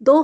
2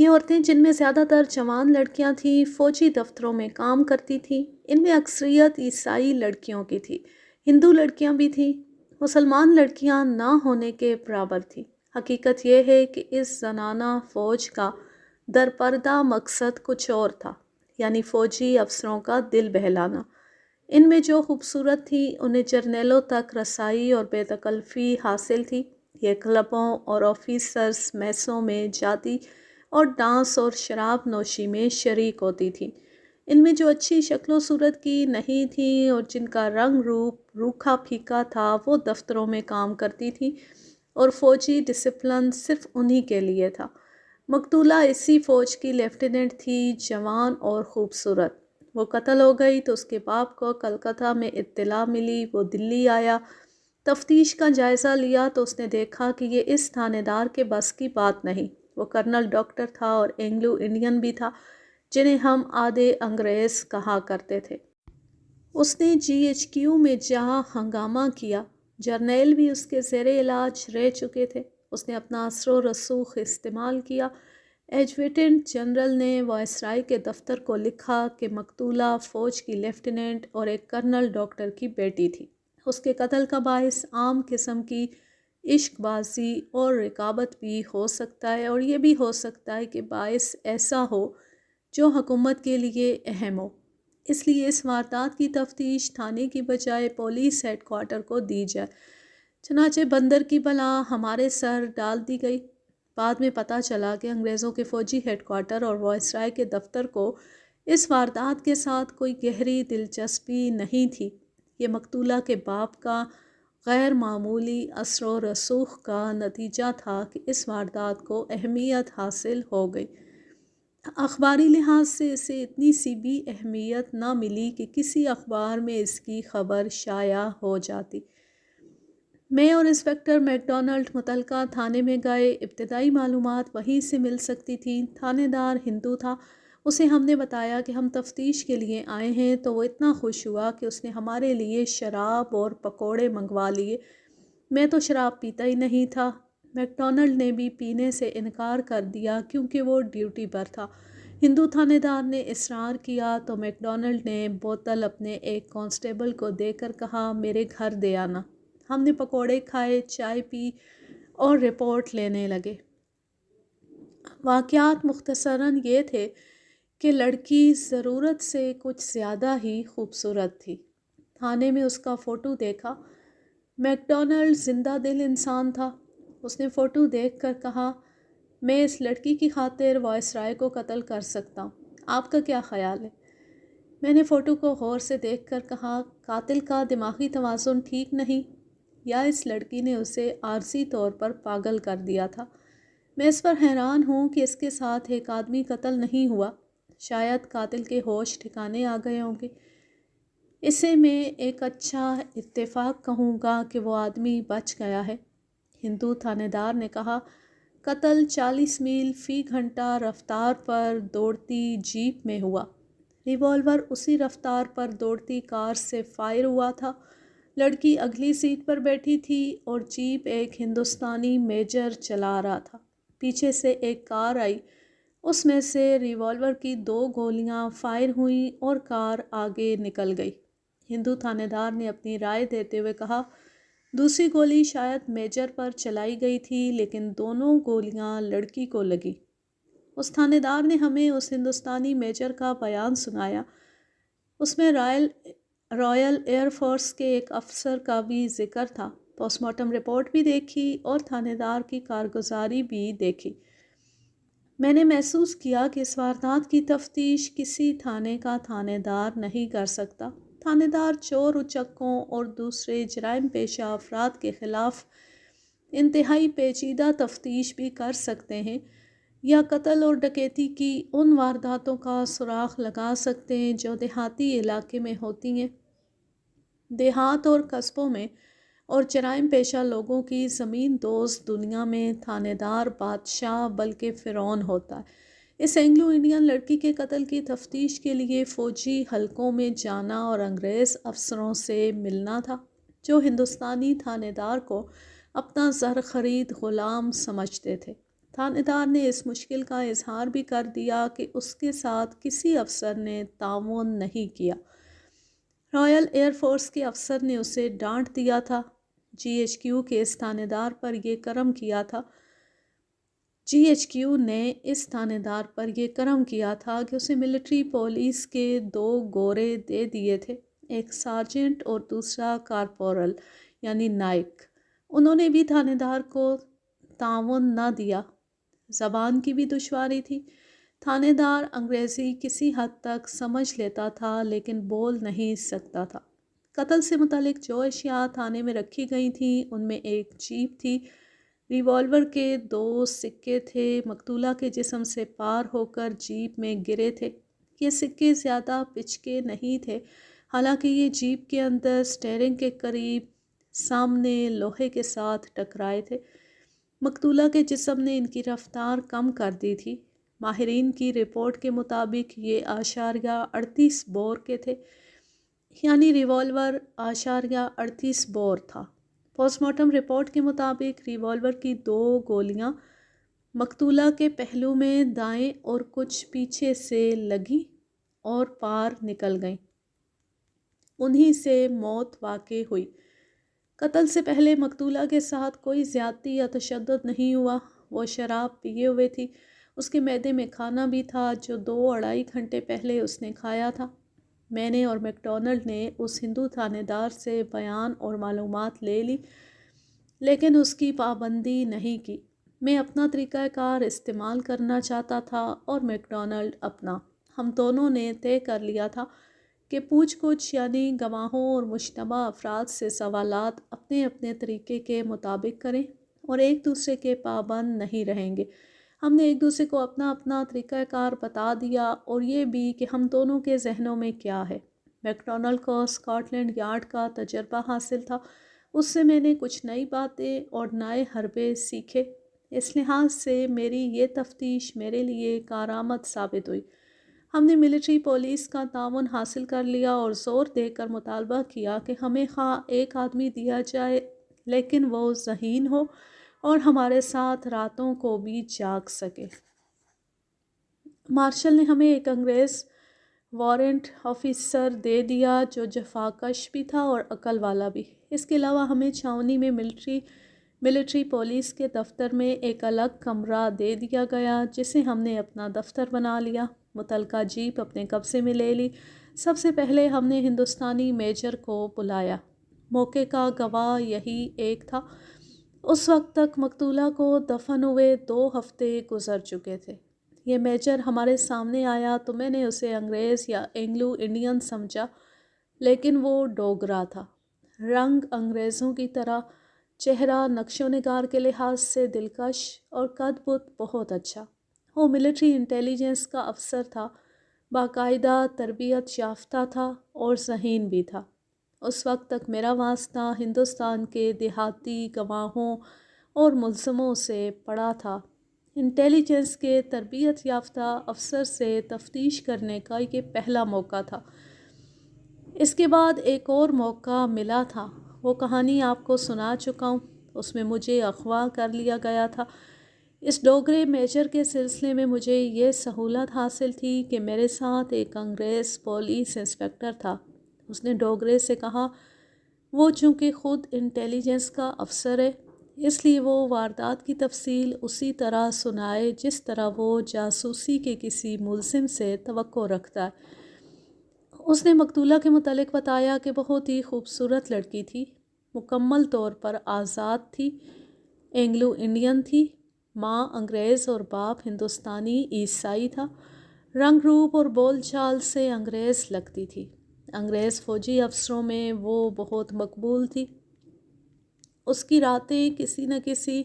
یہ عورتیں، جن میں زیادہ تر جوان لڑکیاں تھیں، فوجی دفتروں میں کام کرتی تھیں۔ ان میں اکثریت عیسائی لڑکیوں کی تھی، ہندو لڑکیاں بھی تھیں، مسلمان لڑکیاں نہ ہونے کے برابر تھیں۔ حقیقت یہ ہے کہ اس زنانہ فوج کا درپردہ مقصد کچھ اور تھا، یعنی فوجی افسروں کا دل بہلانا۔ ان میں جو خوبصورت تھی انہیں جرنیلوں تک رسائی اور بے تکلفی حاصل تھی۔ یہ کلبوں اور آفیسرز میسوں میں جاتی اور ڈانس اور شراب نوشی میں شریک ہوتی تھیں۔ ان میں جو اچھی شکل و صورت کی نہیں تھیں اور جن کا رنگ روپ روکھا پھیکا تھا، وہ دفتروں میں کام کرتی تھیں اور فوجی ڈسپلن صرف انہی کے لیے تھا۔ مقتولہ اسی فوج کی لیفٹیننٹ تھی، جوان اور خوبصورت۔ وہ قتل ہو گئی تو اس کے باپ کو کلکتہ میں اطلاع ملی۔ وہ دلی آیا، تفتیش کا جائزہ لیا تو اس نے دیکھا کہ یہ اس تھانے دار کے بس کی بات نہیں۔ وہ کرنل ڈاکٹر تھا اور اینگلو انڈین بھی تھا، جنہیں ہم آدھے انگریز کہا کرتے تھے۔ اس نے GHQ میں جہاں ہنگامہ کیا، جرنیل بھی اس کے زیر علاج رہ چکے تھے۔ اس نے اپنا اثر و رسوخ استعمال کیا۔ ایڈجوٹنٹ جنرل نے وائسرائے کے دفتر کو لکھا کہ مقتولہ فوج کی لیفٹیننٹ اور ایک کرنل ڈاکٹر کی بیٹی تھی۔ اس کے قتل کا باعث عام قسم کی عشق بازی اور رقابت بھی ہو سکتا ہے، اور یہ بھی ہو سکتا ہے کہ باعث ایسا ہو جو حکومت کے لیے اہم ہو۔ اس لیے اس واردات کی تفتیش تھانے کی بجائے پولیس ہیڈ کوارٹر کو دی جائے۔ چنانچہ بندر کی بلا ہمارے سر ڈال دی گئی۔ بعد میں پتہ چلا کہ انگریزوں کے فوجی ہیڈ کوارٹر اور وائسرائے کے دفتر کو اس واردات کے ساتھ کوئی گہری دلچسپی نہیں تھی۔ یہ مقتولہ کے باپ کا غیر معمولی اثر و رسوخ کا نتیجہ تھا کہ اس واردات کو اہمیت حاصل ہو گئی۔ اخباری لحاظ سے اسے اتنی سی بھی اہمیت نہ ملی کہ کسی اخبار میں اس کی خبر شائع ہو جاتی۔ میں اور انسپکٹر میک ڈونلڈ متعلقہ تھانے میں گئے۔ ابتدائی معلومات وہیں سے مل سکتی تھیں۔ تھانے دار ہندو تھا۔ اسے ہم نے بتایا کہ ہم تفتیش کے لیے آئے ہیں تو وہ اتنا خوش ہوا کہ اس نے ہمارے لیے شراب اور پکوڑے منگوا لیے۔ میں تو شراب پیتا ہی نہیں تھا۔ میک ڈونلڈ نے بھی پینے سے انکار کر دیا کیونکہ وہ ڈیوٹی پر تھا۔ ہندو تھانے دار نے اصرار کیا تو میک ڈونلڈ نے بوتل اپنے ایک کانسٹیبل کو دے کر کہا، میرے گھر دے آنا۔ ہم نے پکوڑے کھائے، چائے پی اور رپورٹ لینے لگے۔ واقعات مختصراً یہ تھے کہ لڑکی ضرورت سے کچھ زیادہ ہی خوبصورت تھی۔ تھانے میں اس کا فوٹو دیکھا۔ میک ڈونلڈ زندہ دل انسان تھا۔ اس نے فوٹو دیکھ کر کہا، میں اس لڑکی کی خاطر وائسرائے کو قتل کر سکتا ہوں، آپ کا کیا خیال ہے؟ میں نے فوٹو کو غور سے دیکھ کر کہا، قاتل کا دماغی توازن ٹھیک نہیں، یا اس لڑکی نے اسے عارضی طور پر پاگل کر دیا تھا۔ میں اس پر حیران ہوں کہ اس کے ساتھ ایک آدمی قتل نہیں ہوا، شاید قاتل کے ہوش ٹھکانے آ گئے ہوں گے۔ اسے میں ایک اچھا اتفاق کہوں گا کہ وہ آدمی بچ گیا ہے۔ ہندو تھانے دار نے کہا، قتل 40 میل فی گھنٹہ رفتار پر دوڑتی جیپ میں ہوا۔ ریوالور اسی رفتار پر دوڑتی کار سے فائر ہوا تھا۔ لڑکی اگلی سیٹ پر بیٹھی تھی اور جیپ ایک ہندوستانی میجر چلا رہا تھا۔ پیچھے سے ایک کار آئی، اس میں سے ریوالور کی 2 گولیاں فائر ہوئیں اور کار آگے نکل گئی۔ ہندو تھانے دار نے اپنی رائے دیتے ہوئے کہا، دوسری گولی شاید میجر پر چلائی گئی تھی، لیکن دونوں گولیاں لڑکی کو لگی۔ اس تھانے دار نے ہمیں اس ہندوستانی میجر کا بیان سنایا۔ اس میں رائل ایئر فورس کے ایک افسر کا بھی ذکر تھا۔ پوسٹ مارٹم رپورٹ بھی دیکھی اور تھانے دار کی کارگزاری بھی دیکھی۔ میں نے محسوس کیا کہ اس واردات کی تفتیش کسی تھانے کا تھانے دار نہیں کر سکتا۔ تھانے دار چور اچکوں اور دوسرے جرائم پیشہ افراد کے خلاف انتہائی پیچیدہ تفتیش بھی کر سکتے ہیں، یا قتل اور ڈکیتی کی ان وارداتوں کا سراغ لگا سکتے ہیں جو دیہاتی علاقے میں ہوتی ہیں۔ دیہات اور قصبوں میں اور جرائم پیشہ لوگوں کی زمین دوز دنیا میں تھانے دار بادشاہ بلکہ فرعون ہوتا ہے۔ اس اینگلو انڈین لڑکی کے قتل کی تفتیش کے لیے فوجی حلقوں میں جانا اور انگریز افسروں سے ملنا تھا، جو ہندوستانی تھانے دار کو اپنا زر خرید غلام سمجھتے تھے۔ تھانے دار نے اس مشکل کا اظہار بھی کر دیا کہ اس کے ساتھ کسی افسر نے تعاون نہیں کیا۔ رائل ایئر فورس کے افسر نے اسے ڈانٹ دیا تھا۔ جی ایچ کیو کے اس تھانے دار پر یہ کرم کیا تھا کہ اسے ملٹری پولیس کے 2 گورے دے دیے تھے، ایک سارجنٹ اور دوسرا کارپورل یعنی نائک۔ انہوں نے بھی تھانے دار کو تعاون نہ دیا۔ زبان کی بھی دشواری تھی۔ تھانے دار انگریزی کسی حد تک سمجھ لیتا تھا لیکن بول نہیں سکتا تھا۔ قتل سے متعلق جو اشیاء تھانے میں رکھی گئی تھیں ان میں ایک جیپ تھی، ریوالور کے 2 سکے تھے، مقتولہ کے جسم سے پار ہو کر جیپ میں گرے تھے۔ یہ سکے زیادہ پچکے نہیں تھے، حالانکہ یہ جیپ کے اندر سٹیئرنگ کے قریب سامنے لوہے کے ساتھ ٹکرائے تھے۔ مقتولہ کے جسم نے ان کی رفتار کم کر دی تھی۔ ماہرین کی رپورٹ کے مطابق یہ 38 بور کے تھے، یعنی ریوالور 38 بور تھا۔ پوسٹ مارٹم رپورٹ کے مطابق ریوالور کی 2 گولیاں مقتولہ کے پہلو میں دائیں اور کچھ پیچھے سے لگیں اور پار نکل گئیں۔ انہی سے موت واقع ہوئی۔ قتل سے پہلے مقتولہ کے ساتھ کوئی زیادتی یا تشدد نہیں ہوا۔ وہ شراب پیے ہوئے تھی۔ اس کے معدے میں کھانا بھی تھا جو 2-2.5 گھنٹے پہلے اس نے کھایا تھا۔ میں نے اور میک ڈونلڈ نے اس ہندو تھانے دار سے بیان اور معلومات لے لی لیکن اس کی پابندی نہیں کی۔ میں اپنا طریقہ کار استعمال کرنا چاہتا تھا اور میک ڈونلڈ اپنا۔ ہم دونوں نے طے کر لیا تھا کہ پوچھ گچھ یعنی گواہوں اور مشتبہ افراد سے سوالات اپنے اپنے طریقے کے مطابق کریں اور ایک دوسرے کے پابند نہیں رہیں گے۔ ہم نے ایک دوسرے کو اپنا اپنا طریقہ کار بتا دیا اور یہ بھی کہ ہم دونوں کے ذہنوں میں کیا ہے۔ میک ڈونلڈ کو اسکاٹ لینڈ یارڈ کا تجربہ حاصل تھا، اس سے میں نے کچھ نئی باتیں اور نئے حربے سیکھے۔ اس لحاظ سے میری یہ تفتیش میرے لیے کارآمد ثابت ہوئی۔ ہم نے ملٹری پولیس کا تعاون حاصل کر لیا اور زور دے کر مطالبہ کیا کہ ہمیں خواہ ایک آدمی دیا جائے لیکن وہ ذہین ہو اور ہمارے ساتھ راتوں کو بھی جاگ سکے۔ مارشل نے ہمیں ایک انگریز وارنٹ آفیسر دے دیا جو جفاکش بھی تھا اور عقل والا بھی۔ اس کے علاوہ ہمیں چھاؤنی میں ملٹری پولیس کے دفتر میں ایک الگ کمرہ دے دیا گیا جسے ہم نے اپنا دفتر بنا لیا۔ متعلقہ جیپ اپنے قبضے میں لے لی۔ سب سے پہلے ہم نے ہندوستانی میجر کو بلایا۔ موقع کا گواہ یہی ایک تھا۔ اس وقت تک مقتولہ کو دفن ہوئے 2 ہفتے گزر چکے تھے۔ یہ میجر ہمارے سامنے آیا تو میں نے اسے انگریز یا اینگلو انڈین سمجھا لیکن وہ ڈوگرا تھا۔ رنگ انگریزوں کی طرح، چہرہ نقش و نگار کے لحاظ سے دلکش اور قد بت بہت اچھا۔ وہ ملٹری انٹیلیجنس کا افسر تھا، باقاعدہ تربیت یافتہ تھا اور ذہین بھی تھا۔ اس وقت تک میرا واسطہ ہندوستان کے دیہاتی گواہوں اور ملزموں سے پڑا تھا۔ انٹیلیجنس کے تربیت یافتہ افسر سے تفتیش کرنے کا یہ پہلا موقع تھا۔ اس کے بعد ایک اور موقع ملا تھا۔ وہ کہانی آپ کو سنا چکا ہوں۔ اس میں مجھے اغوا کر لیا گیا تھا۔ اس ڈوگرے میجر کے سلسلے میں مجھے یہ سہولت حاصل تھی کہ میرے ساتھ ایک انگریز پولیس انسپکٹر تھا۔ اس نے ڈوگرے سے کہا، وہ چونکہ خود انٹیلیجنس کا افسر ہے اس لیے وہ واردات کی تفصیل اسی طرح سنائے جس طرح وہ جاسوسی کے کسی ملزم سے توقع رکھتا ہے۔ اس نے مقتولہ کے متعلق بتایا کہ بہت ہی خوبصورت لڑکی تھی، مکمل طور پر آزاد تھی، اینگلو انڈین تھی، ماں انگریز اور باپ ہندوستانی عیسائی تھا، رنگ روپ اور بول چال سے انگریز لگتی تھی۔ انگریز فوجی افسروں میں وہ بہت مقبول تھی۔ اس کی راتیں کسی نہ کسی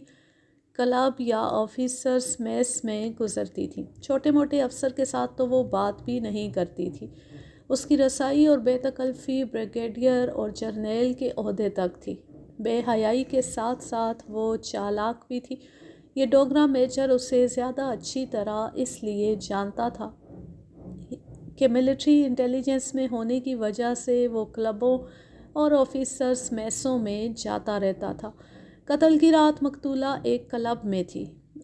کلب یا آفیسرز میس میں گزرتی تھیں۔ چھوٹے موٹے افسر کے ساتھ تو وہ بات بھی نہیں کرتی تھی۔ اس کی رسائی اور بے تکلفی بریگیڈیئر اور جرنیل کے عہدے تک تھی۔ بے حیائی کے ساتھ ساتھ وہ چالاک بھی تھی۔ یہ ڈوگرا میجر اسے زیادہ اچھی طرح اس لیے جانتا تھا کہ ملٹری انٹیلیجنس میں ہونے کی وجہ سے وہ کلبوں اور آفیسرز میسوں میں جاتا رہتا تھا۔ قتل کی رات مقتولہ ایک کلب میں تھی۔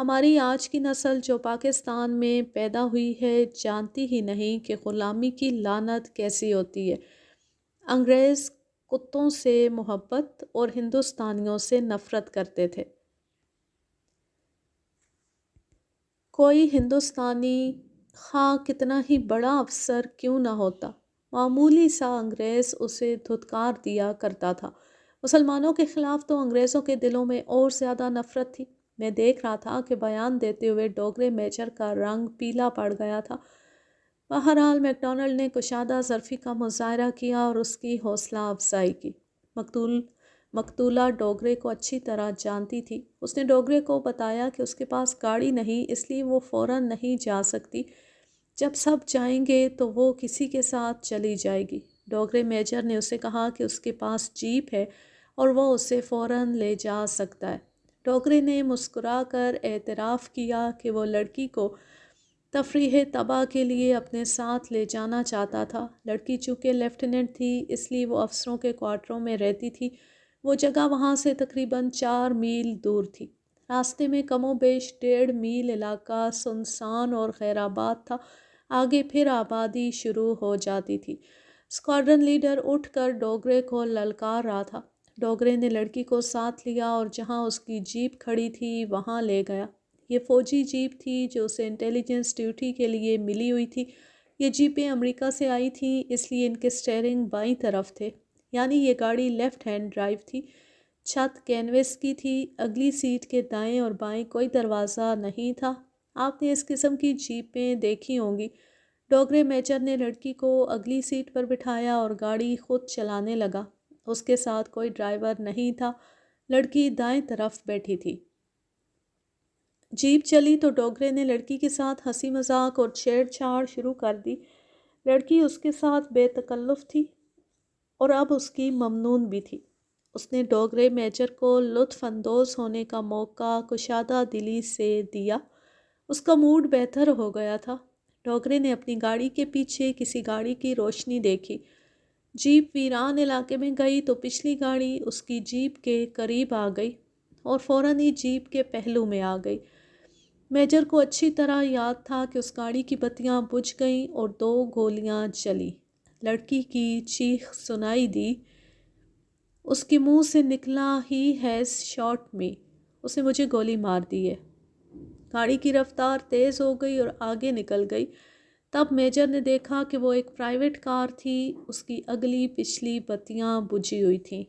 ہماری آج کی نسل جو پاکستان میں پیدا ہوئی ہے جانتی ہی نہیں کہ غلامی کی لعنت کیسی ہوتی ہے۔ انگریز کتوں سے محبت اور ہندوستانیوں سے نفرت کرتے تھے۔ کوئی ہندوستانی خواہ کتنا ہی بڑا افسر کیوں نہ ہوتا، معمولی سا انگریز اسے دھتکار دیا کرتا تھا۔ مسلمانوں کے خلاف تو انگریزوں کے دلوں میں اور زیادہ نفرت تھی۔ میں دیکھ رہا تھا کہ بیان دیتے ہوئے ڈوگرے میجر کا رنگ پیلا پڑ گیا تھا۔ بہرحال میک ڈونلڈ نے کشادہ ظرفی کا مظاہرہ کیا اور اس کی حوصلہ افزائی کی۔ مقتولہ ڈوگرے کو اچھی طرح جانتی تھی۔ اس نے ڈوگرے کو بتایا کہ اس کے پاس گاڑی نہیں، اس لیے وہ فوراً نہیں جا سکتی۔ جب سب جائیں گے تو وہ کسی کے ساتھ چلی جائے گی۔ ڈوگرے میجر نے اسے کہا کہ اس کے پاس جیپ ہے اور وہ اسے فوراً لے جا سکتا ہے۔ ڈوگرے نے مسکرا کر اعتراف کیا کہ وہ لڑکی کو تفریح طبع کے لیے اپنے ساتھ لے جانا چاہتا تھا۔ لڑکی چونکہ لیفٹیننٹ تھی اس لیے وہ افسروں کے کوارٹروں میں رہتی تھی۔ وہ جگہ وہاں سے تقریباً 4 میل دور تھی۔ راستے میں کم و بیش 1.5 میل علاقہ سنسان اور خیر آباد تھا، آگے پھر آبادی شروع ہو جاتی تھی۔ اسکواڈرن لیڈر اٹھ کر ڈوگرے کو للکار رہا تھا۔ ڈوگرے نے لڑکی کو ساتھ لیا اور جہاں اس کی جیپ کھڑی تھی وہاں لے گیا۔ یہ فوجی جیپ تھی جو اسے انٹیلیجنس ڈیوٹی کے لیے ملی ہوئی تھی۔ یہ جیپیں امریکہ سے آئی تھیں، اس لیے ان کے سٹیئرنگ بائیں طرف تھے، یعنی یہ گاڑی لیفٹ ہینڈ ڈرائیو تھی۔ چھت کینوس کی تھی، اگلی سیٹ کے دائیں اور بائیں کوئی دروازہ نہیں تھا۔ آپ نے اس قسم کی جیپیں دیکھی ہوں گی۔ ڈوگرے میجر نے لڑکی کو اگلی سیٹ پر بٹھایا اور گاڑی خود چلانے لگا۔ اس کے ساتھ کوئی ڈرائیور نہیں تھا، لڑکی دائیں طرف بیٹھی تھی۔ جیپ چلی تو ڈوگرے نے لڑکی کے ساتھ ہنسی مذاق اور چھیڑ چھاڑ شروع کر دی۔ لڑکی اس کے ساتھ بے تکلف تھی اور اب اس کی ممنون بھی تھی۔ اس نے ڈوگرے میجر کو لطف اندوز ہونے کا موقع کشادہ دلی سے دیا۔ اس کا موڈ بہتر ہو گیا تھا۔ ڈوگرے نے اپنی گاڑی کے پیچھے کسی گاڑی کی روشنی دیکھی۔ جیپ ویران علاقے میں گئی تو پچھلی گاڑی اس کی جیپ کے قریب آ گئی اور فوراً ہی جیپ کے پہلو میں آ گئی۔ میجر کو اچھی طرح یاد تھا کہ اس گاڑی کی بتیاں بجھ گئیں اور 2 گولیاں چلیں۔ لڑکی کی چیخ سنائی دی، اس کے منہ سے نکلا ہی ہیز شاٹ می، اس نے مجھے گولی مار دی ہے۔ گاڑی کی رفتار تیز ہو گئی اور آگے نکل گئی۔ تب میجر نے دیکھا کہ وہ ایک پرائیویٹ کار تھی، اس کی اگلی پچھلی بتیاں بجھی ہوئی تھیں۔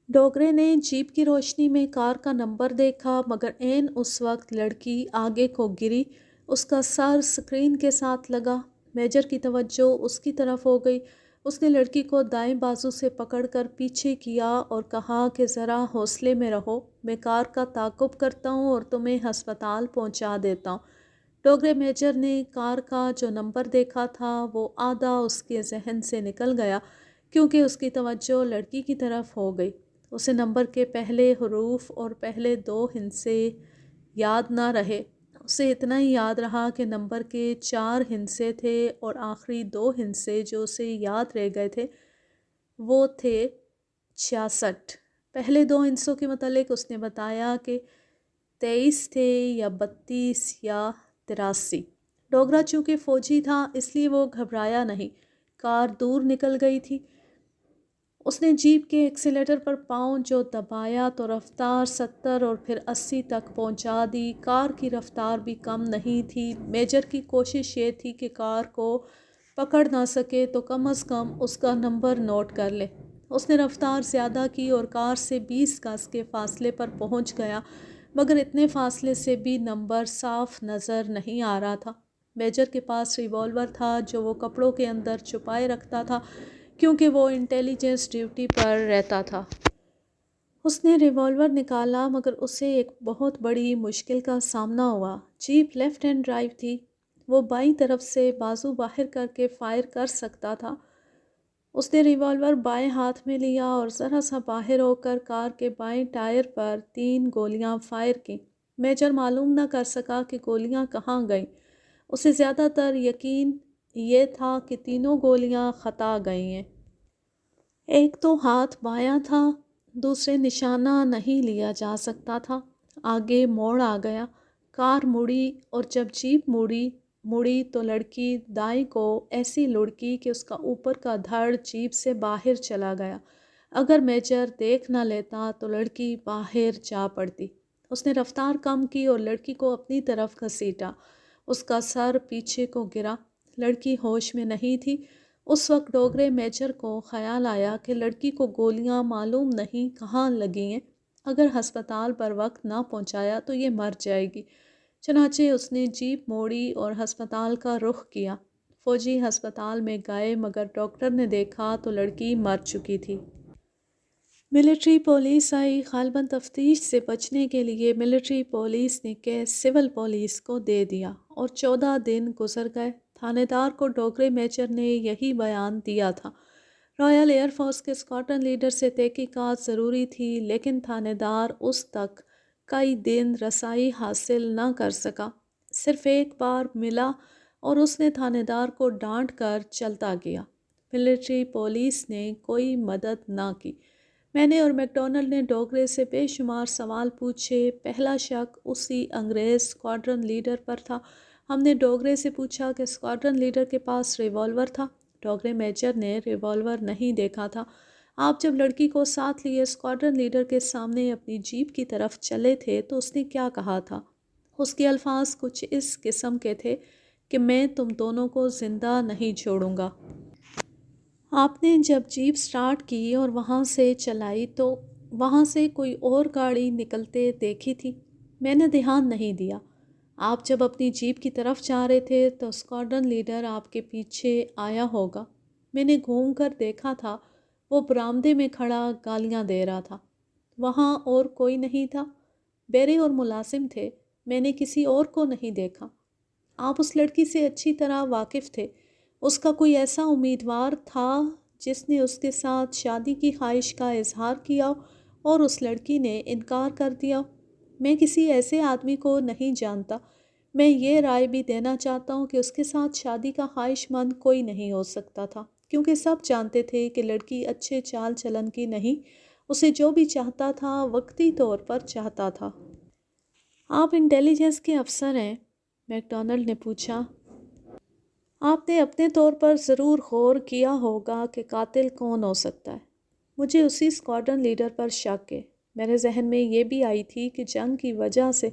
ڈوگرے نے جیپ کی روشنی میں کار کا نمبر دیکھا، مگر عین اس وقت لڑکی آگے کو گری، اس کا سر سکرین کے ساتھ لگا۔ میجر کی توجہ اس کی طرف ہو گئی۔ اس نے لڑکی کو دائیں بازو سے پکڑ کر پیچھے کیا اور کہا کہ ذرا حوصلے میں رہو، میں کار کا تعاقب کرتا ہوں اور تمہیں ہسپتال پہنچا دیتا ہوں۔ ڈوگرے میجر نے کار کا جو نمبر دیکھا تھا وہ آدھا اس کے ذہن سے نکل گیا کیونکہ اس کی توجہ لڑکی کی طرف ہو گئی۔ اسے نمبر کے پہلے حروف اور پہلے 2 ہندسے یاد نہ رہے۔ اسے اتنا ہی یاد رہا کہ نمبر کے 4 ہندسے تھے اور آخری 2 ہندسے جو اسے یاد رہ گئے تھے وہ تھے 66۔ پہلے 2 ہندسوں کے متعلق اس نے بتایا کہ 23 تھے یا 32 یا 83۔ ڈوگرا چونکہ فوجی تھا اس لیے وہ گھبرایا نہیں۔ کار دور نکل گئی تھی۔ اس نے جیپ کے ایکسیلیٹر پر پاؤں جو دبایا تو رفتار 70 اور پھر 80 تک پہنچا دی۔ کار کی رفتار بھی کم نہیں تھی۔ میجر کی کوشش یہ تھی کہ کار کو پکڑ نہ سکے تو کم از کم اس کا نمبر نوٹ کر لے۔ اس نے رفتار زیادہ کی اور کار سے 20 گز کے فاصلے پر پہنچ گیا، مگر اتنے فاصلے سے بھی نمبر صاف نظر نہیں آ رہا تھا۔ میجر کے پاس ریوالور تھا جو وہ کپڑوں کے اندر چھپائے رکھتا تھا کیونکہ وہ انٹیلیجنس ڈیوٹی پر رہتا تھا۔ اس نے ریوالور نکالا مگر اسے ایک بہت بڑی مشکل کا سامنا ہوا۔ جیپ لیفٹ ہینڈ ڈرائیو تھی، وہ بائیں طرف سے بازو باہر کر کے فائر کر سکتا تھا۔ اس نے ریوالور بائیں ہاتھ میں لیا اور ذرا سا باہر ہو کر کار کے بائیں ٹائر پر 3 گولیاں فائر کیں۔ میجر معلوم نہ کر سکا کہ گولیاں کہاں گئیں۔ اسے زیادہ تر یقین یہ تھا کہ تینوں گولیاں خطا گئی ہیں۔ ایک تو ہاتھ بایاں تھا، دوسرے نشانہ نہیں لیا جا سکتا تھا۔ آگے موڑ آ گیا، کار مڑی اور جب جیپ مڑی تو لڑکی دائیں کو ایسی لڑکی کہ اس کا اوپر کا دھڑ جیپ سے باہر چلا گیا۔ اگر میجر دیکھ نہ لیتا تو لڑکی باہر جا پڑتی۔ اس نے رفتار کم کی اور لڑکی کو اپنی طرف گھسیٹا۔ اس کا سر پیچھے کو گرا، لڑکی ہوش میں نہیں تھی۔ اس وقت ڈوگرے میجر کو خیال آیا کہ لڑکی کو گولیاں معلوم نہیں کہاں لگی ہیں، اگر ہسپتال پر وقت نہ پہنچایا تو یہ مر جائے گی۔ چنانچہ اس نے جیپ موڑی اور ہسپتال کا رخ کیا۔ فوجی ہسپتال میں گئے مگر ڈاکٹر نے دیکھا تو لڑکی مر چکی تھی۔ ملٹری پولیس آئی۔ غالباً تفتیش سے بچنے کے لیے ملٹری پولیس نے کیس سول پولیس کو دے دیا اور 14 دن گزر گئے۔ تھانے دار کو ڈوگرے میجر نے یہی بیان دیا تھا۔ رائل ایئر فورس کے اسکواڈرن لیڈر سے تحقیقات ضروری تھی لیکن تھانے دار اس تک کئی دن رسائی حاصل نہ کر سکا۔ صرف ایک بار ملا اور اس نے تھانے دار کو ڈانٹ کر چلتا گیا۔ ملٹری پولیس نے کوئی مدد نہ کی۔ میں نے اور میک ڈونلڈ نے ڈوگرے سے بے شمار سوال پوچھے۔ پہلا شک اسی انگریز اسکواڈرن لیڈر پر تھا۔ ہم نے ڈوگرے سے پوچھا کہ اسکواڈرن لیڈر کے پاس ریوالور تھا۔ ڈوگرے میجر نے ریوالور نہیں دیکھا تھا۔ آپ جب لڑکی کو ساتھ لیے اسکواڈرن لیڈر کے سامنے اپنی جیپ کی طرف چلے تھے تو اس نے کیا کہا تھا؟ اس کے الفاظ کچھ اس قسم کے تھے کہ میں تم دونوں کو زندہ نہیں چھوڑوں گا۔ آپ نے جب جیپ سٹارٹ کی اور وہاں سے چلائی تو وہاں سے کوئی اور گاڑی نکلتے دیکھی تھی؟ میں نے دھیان نہیں دیا۔ آپ جب اپنی جیپ کی طرف جا رہے تھے تو اسکواڈرن لیڈر آپ کے پیچھے آیا ہوگا۔ میں نے گھوم کر دیکھا تھا، وہ برآمدے میں کھڑا گالیاں دے رہا تھا۔ وہاں اور کوئی نہیں تھا؟ بیرے اور ملازم تھے، میں نے کسی اور کو نہیں دیکھا۔ آپ اس لڑکی سے اچھی طرح واقف تھے۔ اس کا کوئی ایسا امیدوار تھا جس نے اس کے ساتھ شادی کی خواہش کا اظہار کیا اور اس لڑکی نے انکار کر دیا۔ میں کسی ایسے آدمی کو نہیں جانتا۔ میں یہ رائے بھی دینا چاہتا ہوں کہ اس کے ساتھ شادی کا خواہش مند کوئی نہیں ہو سکتا تھا، کیونکہ سب جانتے تھے کہ لڑکی اچھے چال چلن کی نہیں، اسے جو بھی چاہتا تھا وقتی طور پر چاہتا تھا۔ آپ انٹیلیجنس کے افسر ہیں؟ میک ڈونلڈ نے پوچھا۔ آپ نے اپنے طور پر ضرور غور کیا ہوگا کہ قاتل کون ہو سکتا ہے۔ مجھے اسی اسکواڈرن لیڈر پر شک ہے۔ میرے ذہن میں یہ بھی آئی تھی کہ جنگ کی وجہ سے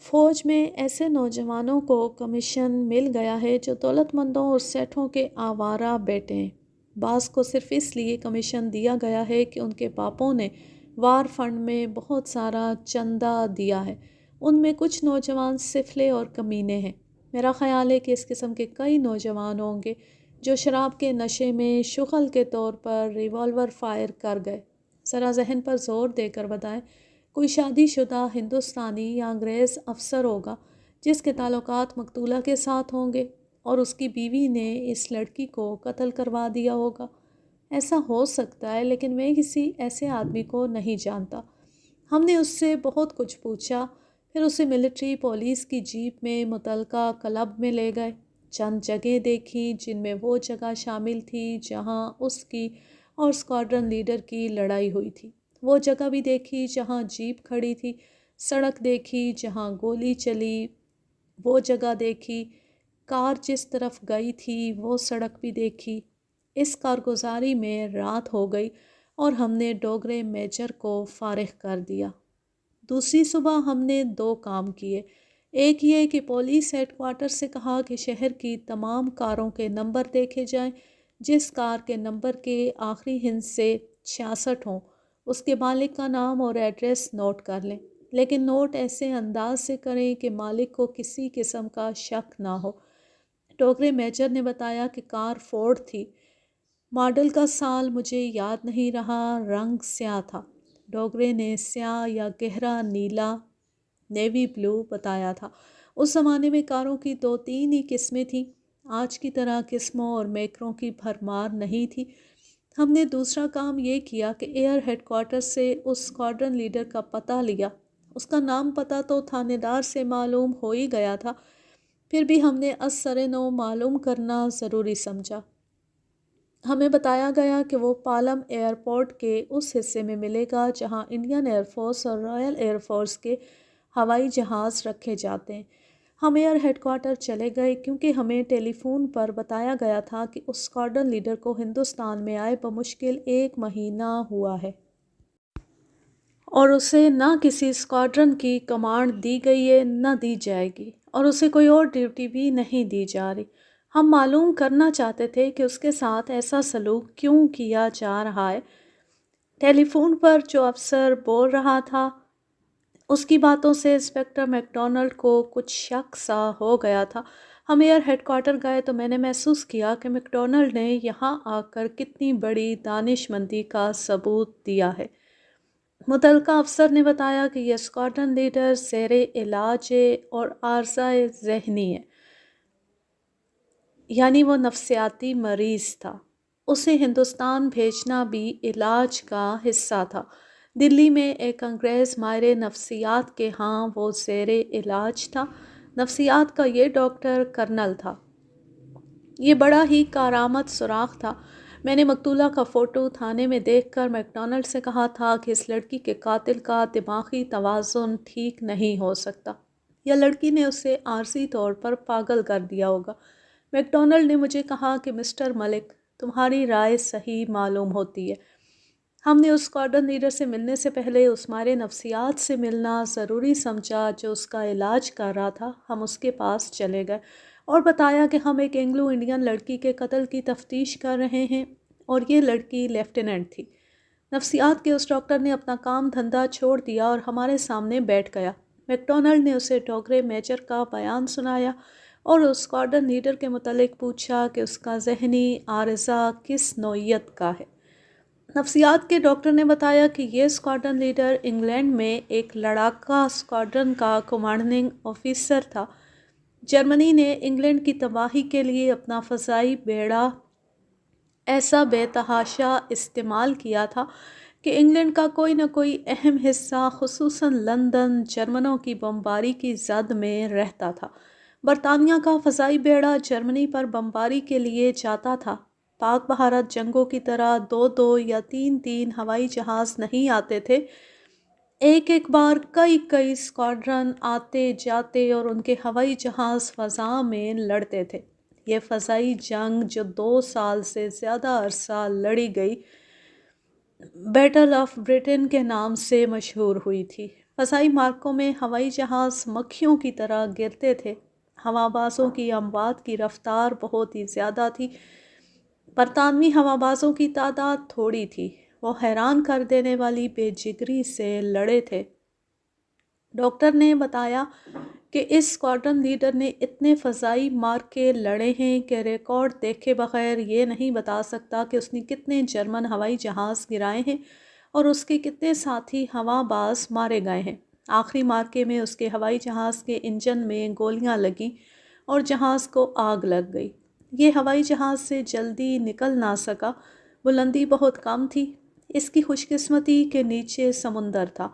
فوج میں ایسے نوجوانوں کو کمیشن مل گیا ہے جو دولت مندوں اور سیٹھوں کے آوارہ بیٹے ہیں۔ بعض کو صرف اس لیے کمیشن دیا گیا ہے کہ ان کے باپوں نے وار فنڈ میں بہت سارا چندہ دیا ہے۔ ان میں کچھ نوجوان سفلے اور کمینے ہیں۔ میرا خیال ہے کہ اس قسم کے کئی نوجوان ہوں گے جو شراب کے نشے میں شغل کے طور پر ریوالور فائر کر گئے۔ ذرا ذہن پر زور دے کر بتائیں، کوئی شادی شدہ ہندوستانی یا انگریز افسر ہوگا جس کے تعلقات مقتولہ کے ساتھ ہوں گے اور اس کی بیوی نے اس لڑکی کو قتل کروا دیا ہوگا۔ ایسا ہو سکتا ہے لیکن میں کسی ایسے آدمی کو نہیں جانتا۔ ہم نے اس سے بہت کچھ پوچھا، پھر اسے ملٹری پولیس کی جیپ میں متعلقہ کلب میں لے گئے۔ چند جگہیں دیکھیں جن میں وہ جگہ شامل تھی جہاں اس کی اور اسکواڈرن لیڈر کی لڑائی ہوئی تھی، وہ جگہ بھی دیکھی جہاں جیپ کھڑی تھی، سڑک دیکھی جہاں گولی چلی، وہ جگہ دیکھی، کار جس طرف گئی تھی وہ سڑک بھی دیکھی۔ اس کارگزاری میں رات ہو گئی اور ہم نے ڈوگرے میجر کو فارغ کر دیا۔ دوسری صبح ہم نے 2 کام کیے۔ ایک یہ کہ پولیس ہیڈ کوارٹر سے کہا کہ شہر کی تمام کاروں کے نمبر دیکھے جائیں، جس کار کے نمبر کے آخری ہندسے 66 ہوں اس کے مالک کا نام اور ایڈریس نوٹ کر لیں، لیکن نوٹ ایسے انداز سے کریں کہ مالک کو کسی قسم کا شک نہ ہو۔ ڈوگرے میجر نے بتایا کہ کار فورڈ تھی، ماڈل کا سال مجھے یاد نہیں رہا، رنگ سیاہ تھا۔ ڈوگرے نے سیاہ یا گہرا نیلا، نیوی بلو بتایا تھا۔ اس زمانے میں کاروں کی 2-3 ہی قسمیں تھیں، آج کی طرح قسموں اور میکروں کی بھرمار نہیں تھی۔ ہم نے دوسرا کام یہ کیا کہ ایئر ہیڈ کوارٹر سے اس اسکواڈرن لیڈر کا پتہ لیا۔ اس کا نام پتہ تو تھانے دار سے معلوم ہو ہی گیا تھا، پھر بھی ہم نے از سر نو معلوم کرنا ضروری سمجھا۔ ہمیں بتایا گیا کہ وہ پالم ایئرپورٹ کے اس حصے میں ملے گا جہاں انڈین ایئر فورس اور رائل ایئر فورس کے ہوائی جہاز رکھے جاتے ہیں۔ ہم ایئر ہیڈ کوارٹر چلے گئے کیونکہ ہمیں ٹیلی فون پر بتایا گیا تھا کہ اس اسکواڈرن لیڈر کو ہندوستان میں آئے بمشکل 1 مہینہ ہوا ہے اور اسے نہ کسی اسکواڈرن کی کمانڈ دی گئی ہے نہ دی جائے گی، اور اسے کوئی اور ڈیوٹی بھی نہیں دی جا رہی۔ ہم معلوم کرنا چاہتے تھے کہ اس کے ساتھ ایسا سلوک کیوں کیا جا رہا ہے۔ ٹیلی فون پر جو افسر بول رہا تھا اس کی باتوں سے انسپکٹر میک ڈونلڈ کو کچھ شک سا ہو گیا تھا۔ ہم ایئر ہیڈ کوارٹر گئے تو میں نے محسوس کیا کہ میک ڈونلڈ نے یہاں آ کر کتنی بڑی دانش مندی کا ثبوت دیا ہے۔ متعلقہ افسر نے بتایا کہ یہ اسکواڈرن لیڈر زیر علاج ہے اور عارضہ ذہنی ہے، یعنی وہ نفسیاتی مریض تھا۔ اسے ہندوستان بھیجنا بھی علاج کا حصہ تھا۔ دلی میں ایک انگریز ماہر نفسیات کے ہاں وہ زیر علاج تھا۔ نفسیات کا یہ ڈاکٹر کرنل تھا۔ یہ بڑا ہی کارآمد سراغ تھا۔ میں نے مقتولہ کا فوٹو تھانے میں دیکھ کر میک ڈونلڈ سے کہا تھا کہ اس لڑکی کے قاتل کا دماغی توازن ٹھیک نہیں ہو سکتا، یا لڑکی نے اسے عارضی طور پر پاگل کر دیا ہوگا۔ میک ڈونلڈ نے مجھے کہا کہ مسٹر ملک، تمہاری رائے صحیح معلوم ہوتی ہے۔ ہم نے اس اسکواڈرن لیڈر سے ملنے سے پہلے اس ماہر نفسیات سے ملنا ضروری سمجھا جو اس کا علاج کر رہا تھا۔ ہم اس کے پاس چلے گئے اور بتایا کہ ہم ایک اینگلو انڈین لڑکی کے قتل کی تفتیش کر رہے ہیں اور یہ لڑکی لیفٹیننٹ تھی۔ نفسیات کے اس ڈاکٹر نے اپنا کام دھندا چھوڑ دیا اور ہمارے سامنے بیٹھ گیا۔ میک ڈونلڈ نے اسے ڈوگرے میجر کا بیان سنایا اور اس اسکواڈرن لیڈر کے متعلق پوچھا کہ اس کا ذہنی عارضہ کس نوعیت کا ہے۔ نفسیات کے ڈاکٹر نے بتایا کہ یہ اسکواڈرن لیڈر انگلینڈ میں ایک لڑاکا اسکواڈرن کا کمانڈنگ آفیسر تھا۔ جرمنی نے انگلینڈ کی تباہی کے لیے اپنا فضائی بیڑا ایسا بے تحاشا استعمال کیا تھا کہ انگلینڈ کا کوئی نہ کوئی اہم حصہ خصوصاً لندن جرمنوں کی بمباری کی زد میں رہتا تھا۔ برطانیہ کا فضائی بیڑا جرمنی پر بمباری کے لیے جاتا تھا۔ پاک بھارت جنگوں کی طرح 2 یا 3 ہوائی جہاز نہیں آتے تھے، ایک بار کئی اسکواڈرن آتے جاتے اور ان کے ہوائی جہاز فضا میں لڑتے تھے۔ یہ فضائی جنگ جو 2 سال سے زیادہ عرصہ لڑی گئی، بیٹل آف بریٹن کے نام سے مشہور ہوئی تھی۔ فضائی معرکوں میں ہوائی جہاز مکھیوں کی طرح گرتے تھے۔ ہوابازوں کی اموات کی رفتار بہت ہی زیادہ تھی۔ برطانوی ہوابازوں کی تعداد تھوڑی تھی۔ وہ حیران کر دینے والی بے جگری سے لڑے تھے۔ ڈاکٹر نے بتایا کہ اس اسکواڈرن لیڈر نے اتنے فضائی معرکے لڑے ہیں کہ ریکارڈ دیکھے بغیر یہ نہیں بتا سکتا کہ اس نے کتنے جرمن ہوائی جہاز گرائے ہیں اور اس کے کتنے ساتھی ہوا باز مارے گئے ہیں۔ آخری معرکے میں اس کے ہوائی جہاز کے انجن میں گولیاں لگیں اور جہاز کو آگ لگ گئی۔ یہ ہوائی جہاز سے جلدی نکل نہ سکا، بلندی بہت کم تھی۔ اس کی خوش قسمتی کے نیچے سمندر تھا۔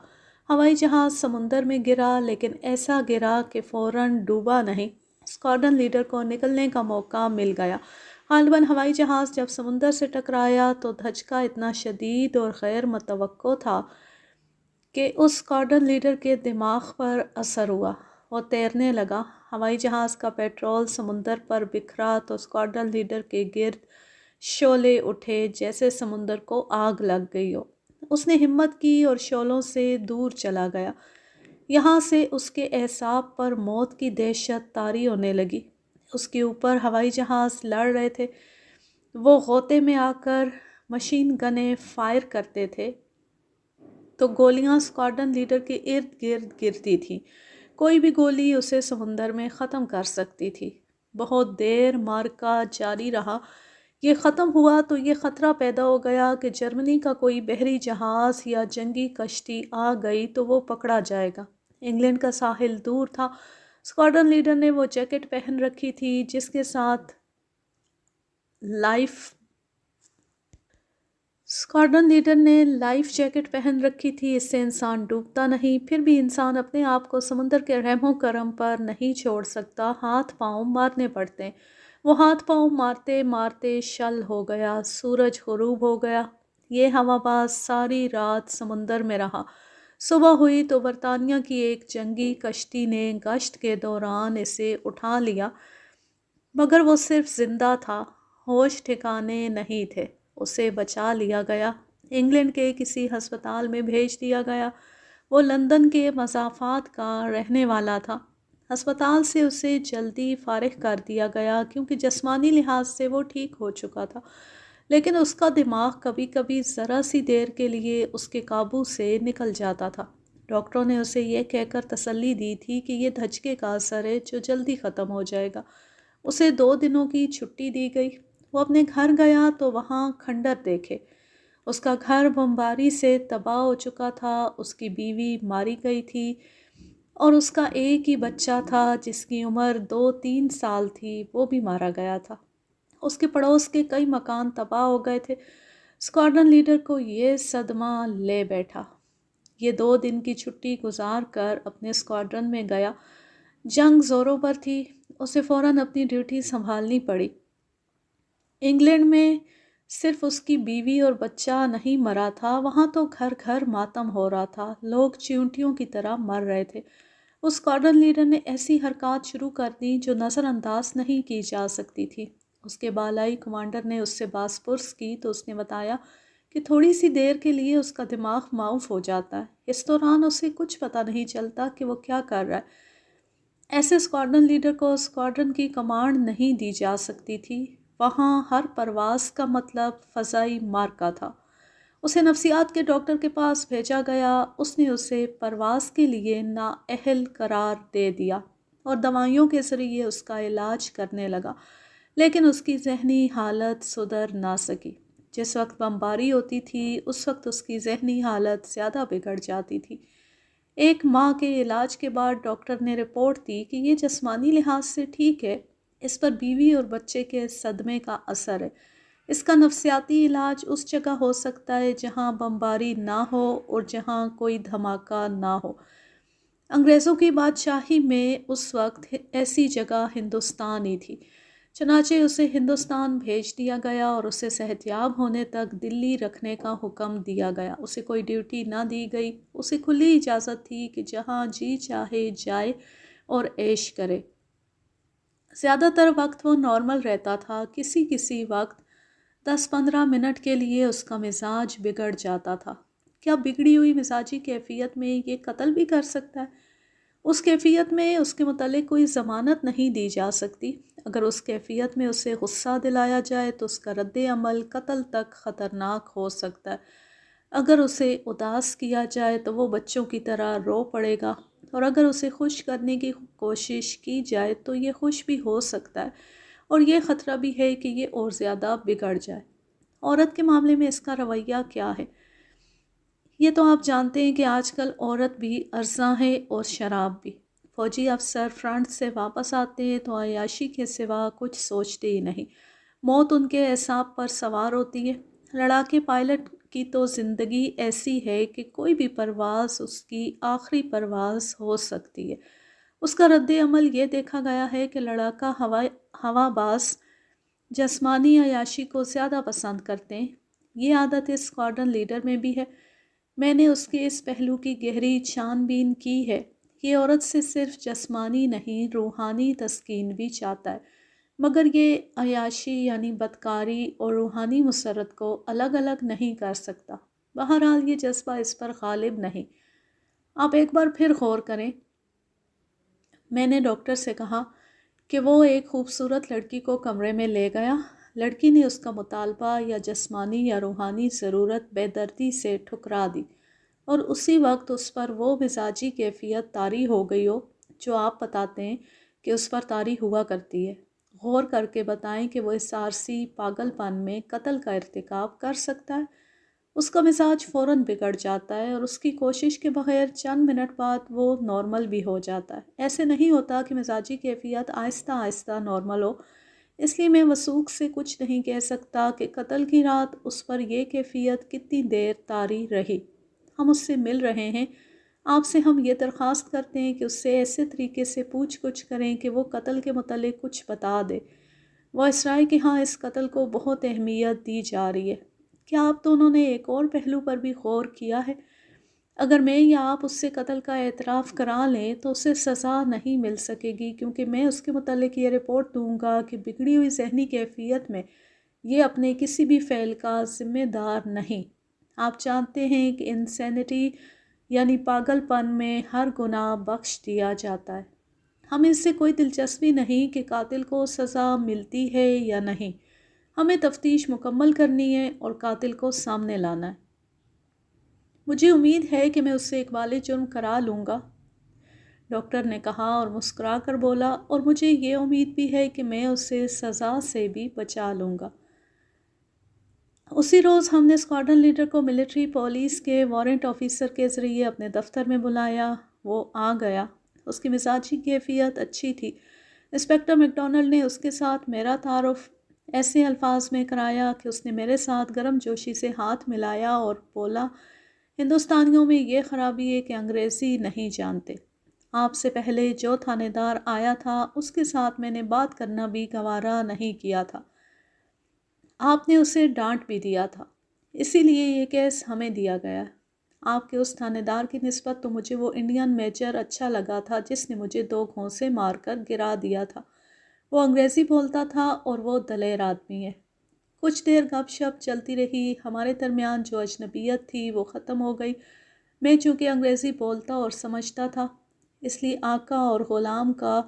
ہوائی جہاز سمندر میں گرا، لیکن ایسا گرا کہ فوراً ڈوبا نہیں۔ اسکواڈرن لیڈر کو نکلنے کا موقع مل گیا۔ غالباً ہوائی جہاز جب سمندر سے ٹکرایا تو دھچکا اتنا شدید اور غیر متوقع تھا کہ اس اسکواڈرن لیڈر کے دماغ پر اثر ہوا۔ وہ تیرنے لگا۔ ہوائی جہاز کا پیٹرول سمندر پر بکھرا تو اسکواڈرن لیڈر کے گرد شعلے اٹھے جیسے سمندر کو آگ لگ گئی ہو۔ اس نے ہمت کی اور شعلوں سے دور چلا گیا۔ یہاں سے اس کے اعصاب پر موت کی دہشت طاری ہونے لگی۔ اس کے اوپر ہوائی جہاز لڑ رہے تھے۔ وہ غوطے میں آ کر مشین گنیں فائر کرتے تھے تو گولیاں اسکواڈرن لیڈر کے ارد گرد گرتی تھیں۔ کوئی بھی گولی اسے سمندر میں ختم کر سکتی تھی۔ بہت دیر معرکہ جاری رہا۔ یہ ختم ہوا تو یہ خطرہ پیدا ہو گیا کہ جرمنی کا کوئی بحری جہاز یا جنگی کشتی آ گئی تو وہ پکڑا جائے گا۔ انگلینڈ کا ساحل دور تھا۔ اسکواڈرن لیڈر نے وہ جیکٹ پہن رکھی تھی جس کے ساتھ لائف جیکٹ پہن رکھی تھی۔ اس سے انسان ڈوبتا نہیں، پھر بھی انسان اپنے آپ کو سمندر کے رحم و کرم پر نہیں چھوڑ سکتا، ہاتھ پاؤں مارنے پڑتے ہیں۔ وہ ہاتھ پاؤں مارتے مارتے شل ہو گیا، سورج غروب ہو گیا۔ یہ ہوا باز ساری رات سمندر میں رہا۔ صبح ہوئی تو برطانیہ کی ایک جنگی کشتی نے گشت کے دوران اسے اٹھا لیا، مگر وہ صرف زندہ تھا، ہوش ٹھکانے نہیں تھے۔ اسے بچا لیا گیا، انگلینڈ کے کسی ہسپتال میں بھیج دیا گیا۔ وہ لندن کے مضافات کا رہنے والا تھا۔ ہسپتال سے اسے جلدی فارغ کر دیا گیا کیونکہ جسمانی لحاظ سے وہ ٹھیک ہو چکا تھا، لیکن اس کا دماغ کبھی کبھی ذرا سی دیر کے لیے اس کے قابو سے نکل جاتا تھا۔ ڈاکٹروں نے اسے یہ کہہ کر تسلی دی تھی کہ یہ دھچکے کا اثر ہے جو جلدی ختم ہو جائے گا۔ اسے 2 دنوں کی چھٹی دی گئی۔ وہ اپنے گھر گیا تو وہاں کھنڈر دیکھے۔ اس کا گھر بمباری سے تباہ ہو چکا تھا، اس کی بیوی ماری گئی تھی اور اس کا ایک ہی بچہ تھا جس کی عمر 2-3 سال تھی، وہ بھی مارا گیا تھا۔ اس کے پڑوس کے کئی مکان تباہ ہو گئے تھے۔ اسکواڈرن لیڈر کو یہ صدمہ لے بیٹھا۔ یہ 2 دن کی چھٹی گزار کر اپنے اسکواڈرن میں گیا۔ جنگ زوروں پر تھی، اسے فوراً اپنی ڈیوٹی سنبھالنی پڑی۔ انگلینڈ میں صرف اس کی بیوی اور بچہ نہیں مرا تھا، وہاں تو گھر گھر ماتم ہو رہا تھا، لوگ چیونٹیوں کی طرح مر رہے تھے۔ اس اسکواڈرن لیڈر نے ایسی حرکات شروع کر دیں جو نظر انداز نہیں کی جا سکتی تھی۔ اس کے بالائی کمانڈر نے اس سے باز پرس کی تو اس نے بتایا کہ تھوڑی سی دیر کے لیے اس کا دماغ معاف ہو جاتا ہے، اس دوران اسے کچھ پتہ نہیں چلتا کہ وہ کیا کر رہا ہے۔ ایسے اسکواڈرن لیڈر کو اسکواڈرن کی کمانڈ نہیں دی جا سکتی تھی، وہاں ہر پرواز کا مطلب فضائی معرکہ تھا۔ اسے نفسیات کے ڈاکٹر کے پاس بھیجا گیا، اس نے اسے پرواز کے لیے نااہل قرار دے دیا اور دوائیوں کے ذریعے اس کا علاج کرنے لگا، لیکن اس کی ذہنی حالت سدھر نہ سکی۔ جس وقت بمباری ہوتی تھی اس وقت اس کی ذہنی حالت زیادہ بگڑ جاتی تھی۔ 1 ماہ کے علاج کے بعد ڈاکٹر نے رپورٹ دی کہ یہ جسمانی لحاظ سے ٹھیک ہے، اس پر بیوی اور بچے کے صدمے کا اثر ہے۔ اس کا نفسیاتی علاج اس جگہ ہو سکتا ہے جہاں بمباری نہ ہو اور جہاں کوئی دھماکہ نہ ہو۔ انگریزوں کی بادشاہی میں اس وقت ایسی جگہ ہندوستان ہی تھی، چنانچہ اسے ہندوستان بھیج دیا گیا اور اسے صحتیاب ہونے تک دلی رکھنے کا حکم دیا گیا۔ اسے کوئی ڈیوٹی نہ دی گئی، اسے کھلی اجازت تھی کہ جہاں جی چاہے جائے اور عیش کرے۔ زیادہ تر وقت وہ نارمل رہتا تھا، کسی وقت 10-15 منٹ کے لیے اس کا مزاج بگڑ جاتا تھا۔ کیا بگڑی ہوئی مزاجی کیفیت میں یہ قتل بھی کر سکتا ہے؟ اس کیفیت میں اس کے متعلق کوئی ضمانت نہیں دی جا سکتی۔ اگر اس کیفیت میں اسے غصہ دلایا جائے تو اس کا رد عمل قتل تک خطرناک ہو سکتا ہے۔ اگر اسے اداس کیا جائے تو وہ بچوں کی طرح رو پڑے گا، اور اگر اسے خوش کرنے کی کوشش کی جائے تو یہ خوش بھی ہو سکتا ہے، اور یہ خطرہ بھی ہے کہ یہ اور زیادہ بگڑ جائے۔ عورت کے معاملے میں اس کا رویہ کیا ہے؟ یہ تو آپ جانتے ہیں کہ آج کل عورت بھی ارزاں ہے اور شراب بھی۔ فوجی افسر فرنٹ سے واپس آتے ہیں تو عیاشی کے سوا کچھ سوچتے ہی نہیں، موت ان کے اعصاب پر سوار ہوتی ہے۔ لڑاکے پائلٹ کی تو زندگی ایسی ہے کہ کوئی بھی پرواز اس کی آخری پرواز ہو سکتی ہے۔ اس کا رد عمل یہ دیکھا گیا ہے کہ لڑاکا ہوا باز جسمانی عیاشی کو زیادہ پسند کرتے ہیں۔ یہ عادت اس اسکواڈرن لیڈر میں بھی ہے۔ میں نے اس کے اس پہلو کی گہری چھان بین کی ہے۔ یہ عورت سے صرف جسمانی نہیں، روحانی تسکین بھی چاہتا ہے، مگر یہ عیاشی یعنی بدکاری اور روحانی مسرت کو الگ الگ نہیں کر سکتا۔ بہرحال یہ جذبہ اس پر غالب نہیں۔ آپ ایک بار پھر غور کریں۔ میں نے ڈاکٹر سے کہا کہ وہ ایک خوبصورت لڑکی کو کمرے میں لے گیا۔ لڑکی نے اس کا مطالبہ یا جسمانی یا روحانی ضرورت بے دردی سے ٹھکرا دی، اور اسی وقت اس پر وہ مزاجی کیفیت طاری ہو گئی ہو جو آپ بتاتے ہیں کہ اس پر طاری ہوا کرتی ہے۔ غور کر کے بتائیں کہ وہ اس عارضی پاگل پن میں قتل کا ارتکاب کر سکتا ہے؟ اس کا مزاج فوراً بگڑ جاتا ہے اور اس کی کوشش کے بغیر چند منٹ بعد وہ نارمل بھی ہو جاتا ہے۔ ایسے نہیں ہوتا کہ مزاجی کیفیت آہستہ آہستہ نارمل ہو۔ اس لیے میں وثوق سے کچھ نہیں کہہ سکتا کہ قتل کی رات اس پر یہ کیفیت کتنی دیر طاری رہی۔ ہم اس سے مل رہے ہیں، آپ سے ہم یہ درخواست کرتے ہیں کہ اس سے ایسے طریقے سے پوچھ گچھ کریں کہ وہ قتل کے متعلق کچھ بتا دے۔ وائسرائے کہ ہاں اس قتل کو بہت اہمیت دی جا رہی ہے۔ کیا آپ دونوں نے ایک اور پہلو پر بھی غور کیا ہے؟ اگر میں یا آپ اس سے قتل کا اعتراف کرا لیں تو اسے سزا نہیں مل سکے گی، کیونکہ میں اس کے متعلق یہ رپورٹ دوں گا کہ بگڑی ہوئی ذہنی کیفیت میں یہ اپنے کسی بھی فعل کا ذمہ دار نہیں۔ آپ جانتے ہیں کہ انسینٹی یعنی پاگل پن میں ہر گناہ بخش دیا جاتا ہے۔ ہمیں اس سے کوئی دلچسپی نہیں کہ قاتل کو سزا ملتی ہے یا نہیں، ہمیں تفتیش مکمل کرنی ہے اور قاتل کو سامنے لانا ہے۔ مجھے امید ہے کہ میں اس سے اقبال جرم کرا لوں گا، ڈاکٹر نے کہا اور مسکرا کر بولا، اور مجھے یہ امید بھی ہے کہ میں اسے سزا سے بھی بچا لوں گا۔ اسی روز ہم نے اسکواڈرن لیڈر کو ملٹری پولیس کے وارنٹ آفیسر کے ذریعے اپنے دفتر میں بلایا۔ وہ آ گیا۔ اس کی مزاجی کیفیت اچھی تھی۔ انسپکٹر میک ڈونلڈ نے اس کے ساتھ میرا تعارف ایسے الفاظ میں کرایا کہ اس نے میرے ساتھ گرم جوشی سے ہاتھ ملایا اور بولا، ہندوستانیوں میں یہ خرابی ہے کہ انگریزی نہیں جانتے۔ آپ سے پہلے جو تھانے دار آیا تھا اس کے ساتھ میں نے بات کرنا بھی گوارا نہیں کیا تھا۔ آپ نے اسے ڈانٹ بھی دیا تھا، اسی لیے یہ کیس ہمیں دیا گیا ہے۔ آپ کے اس تھانے دار کی نسبت تو مجھے وہ انڈین میجر اچھا لگا تھا جس نے مجھے 2 گھونسے مار کر گرا دیا تھا۔ وہ انگریزی بولتا تھا اور وہ دلیر آدمی ہے۔ کچھ دیر گپ شپ چلتی رہی۔ ہمارے درمیان جو اجنبیت تھی وہ ختم ہو گئی۔ میں چونکہ انگریزی بولتا اور سمجھتا تھا، اس لیے آقا اور غلام کا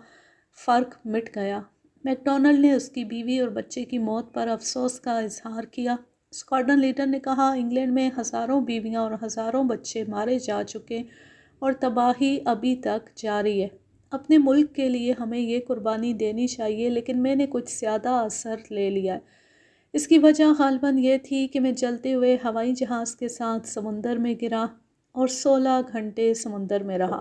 فرق مٹ گیا۔ میک ڈونلڈ نے اس کی بیوی اور بچے کی موت پر افسوس کا اظہار کیا۔ اسکواڈرن لیڈر نے کہا، انگلینڈ میں ہزاروں بیویاں اور ہزاروں بچے مارے جا چکے اور تباہی ابھی تک جاری ہے۔ اپنے ملک کے لیے ہمیں یہ قربانی دینی چاہیے، لیکن میں نے کچھ زیادہ اثر لے لیا ہے۔ اس کی وجہ غالباً یہ تھی کہ میں جلتے ہوئے ہوائی جہاز کے ساتھ سمندر میں گرا اور 16 گھنٹے سمندر میں رہا۔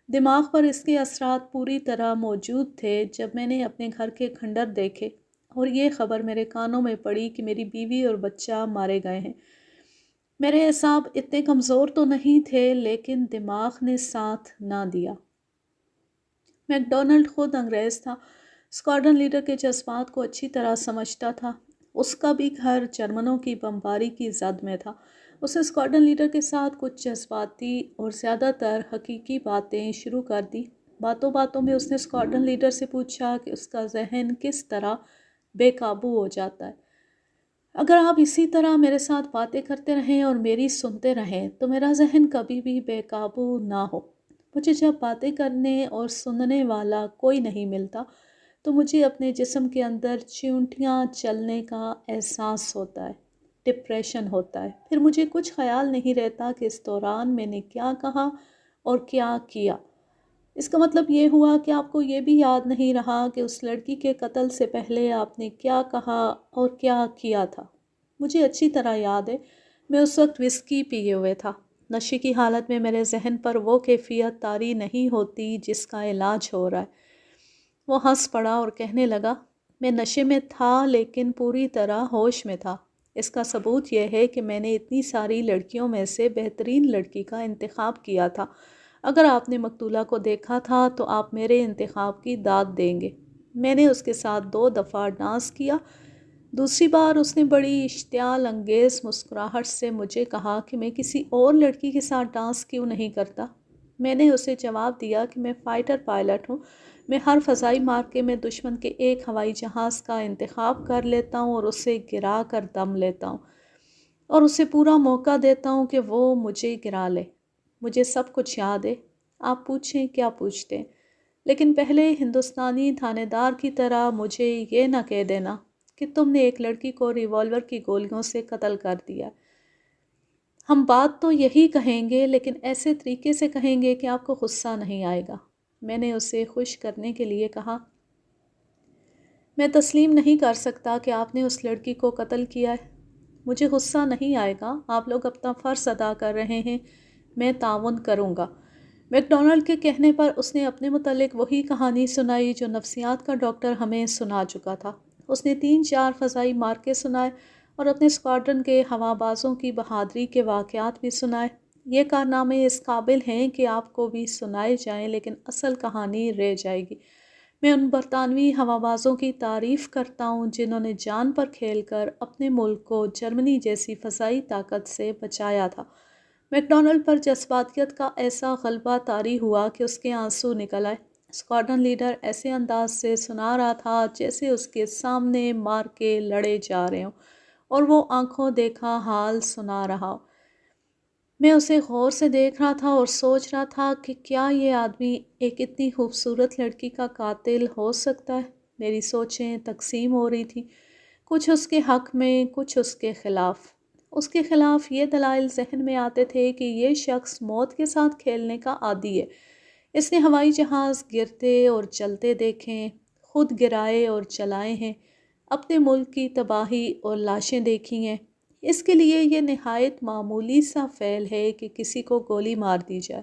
دماغ پر اس کے اثرات پوری طرح موجود تھے۔ جب میں نے اپنے گھر کے کھنڈر دیکھے اور یہ خبر میرے کانوں میں پڑی کہ میری بیوی اور بچہ مارے گئے ہیں، میرے اعصاب اتنے کمزور تو نہیں تھے، لیکن دماغ نے ساتھ نہ دیا۔ میک ڈونلڈ خود انگریز تھا، اسکواڈرن لیڈر کے جذبات کو اچھی طرح سمجھتا تھا۔ اس کا بھی گھر جرمنوں کی بمباری کی زد میں تھا۔ اس نے اسکواڈرن لیڈر کے ساتھ کچھ جذباتی اور زیادہ تر حقیقی باتیں شروع کر دی۔ باتوں باتوں میں اس نے اسکواڈرن لیڈر سے پوچھا کہ اس کا ذہن کس طرح بے قابو ہو جاتا ہے۔ اگر آپ اسی طرح میرے ساتھ باتیں کرتے رہیں اور میری سنتے رہیں تو میرا ذہن کبھی بھی بے قابو نہ ہو۔ مجھے جب باتیں کرنے اور سننے والا کوئی نہیں ملتا تو مجھے اپنے جسم کے اندر چیونٹیاں چلنے کا احساس ہوتا ہے، ڈپریشن ہوتا ہے۔ پھر مجھے کچھ خیال نہیں رہتا کہ اس دوران میں نے کیا کہا اور کیا کیا۔ اس کا مطلب یہ ہوا کہ آپ کو یہ بھی یاد نہیں رہا کہ اس لڑکی کے قتل سے پہلے آپ نے کیا کہا اور کیا کیا تھا۔ مجھے اچھی طرح یاد ہے، میں اس وقت وسکی پیے ہوئے تھا۔ نشے کی حالت میں میرے ذہن پر وہ کیفیت طاری نہیں ہوتی جس کا علاج ہو رہا ہے۔ وہ ہنس پڑا اور کہنے لگا، میں نشے میں تھا لیکن پوری طرح ہوش میں تھا۔ اس کا ثبوت یہ ہے کہ میں نے اتنی ساری لڑکیوں میں سے بہترین لڑکی کا انتخاب کیا تھا۔ اگر آپ نے مقتولہ کو دیکھا تھا تو آپ میرے انتخاب کی داد دیں گے۔ میں نے اس کے ساتھ 2 دفعہ ڈانس کیا۔ دوسری بار اس نے بڑی اشتعال انگیز مسکراہٹ سے مجھے کہا کہ میں کسی اور لڑکی کے ساتھ ڈانس کیوں نہیں کرتا۔ میں نے اسے جواب دیا کہ میں فائٹر پائلٹ ہوں، میں ہر فضائی مارکے میں دشمن کے ایک ہوائی جہاز کا انتخاب کر لیتا ہوں اور اسے گرا کر دم لیتا ہوں اور اسے پورا موقع دیتا ہوں کہ وہ مجھے گرا لے۔ مجھے سب کچھ یاد ہے، آپ پوچھیں کیا پوچھتے ہیں، لیکن پہلے ہندوستانی تھانے دار کی طرح مجھے یہ نہ کہہ دینا کہ تم نے ایک لڑکی کو ریوالور کی گولیوں سے قتل کر دیا۔ ہم بات تو یہی کہیں گے، لیکن ایسے طریقے سے کہیں گے کہ آپ کو غصہ نہیں آئے گا۔ میں نے اسے خوش کرنے کے لیے کہا، میں تسلیم نہیں کر سکتا کہ آپ نے اس لڑکی کو قتل کیا ہے۔ مجھے غصہ نہیں آئے گا، آپ لوگ اپنا فرض ادا کر رہے ہیں، میں تعاون کروں گا۔ میک ڈونلڈ کے کہنے پر اس نے اپنے متعلق وہی کہانی سنائی جو نفسیات کا ڈاکٹر ہمیں سنا چکا تھا۔ اس نے 3-4 فضائی مارکے سنائے اور اپنے اسکواڈرن کے ہوا بازوں کی بہادری کے واقعات بھی سنائے۔ یہ کارنامے اس قابل ہیں کہ آپ کو بھی سنائے جائیں، لیکن اصل کہانی رہ جائے گی۔ میں ان برطانوی ہوابازوں کی تعریف کرتا ہوں جنہوں نے جان پر کھیل کر اپنے ملک کو جرمنی جیسی فضائی طاقت سے بچایا تھا۔ میک ڈونلڈ پر جذباتیت کا ایسا غلبہ طاری ہوا کہ اس کے آنسو نکل آئے۔ اسکواڈرن لیڈر ایسے انداز سے سنا رہا تھا جیسے اس کے سامنے مار کے لڑے جا رہے ہوں اور وہ آنکھوں دیکھا حال سنا رہا ہو۔ میں اسے غور سے دیکھ رہا تھا اور سوچ رہا تھا کہ کیا یہ آدمی ایک اتنی خوبصورت لڑکی کا قاتل ہو سکتا ہے؟ میری سوچیں تقسیم ہو رہی تھیں، کچھ اس کے حق میں، کچھ اس کے خلاف۔ اس کے خلاف یہ دلائل ذہن میں آتے تھے کہ یہ شخص موت کے ساتھ کھیلنے کا عادی ہے۔ اس نے ہوائی جہاز گرتے اور چلتے دیکھیں، خود گرائے اور چلائے ہیں، اپنے ملک کی تباہی اور لاشیں دیکھی ہیں۔ اس کے لیے یہ نہایت معمولی سا فعل ہے کہ کسی کو گولی مار دی جائے۔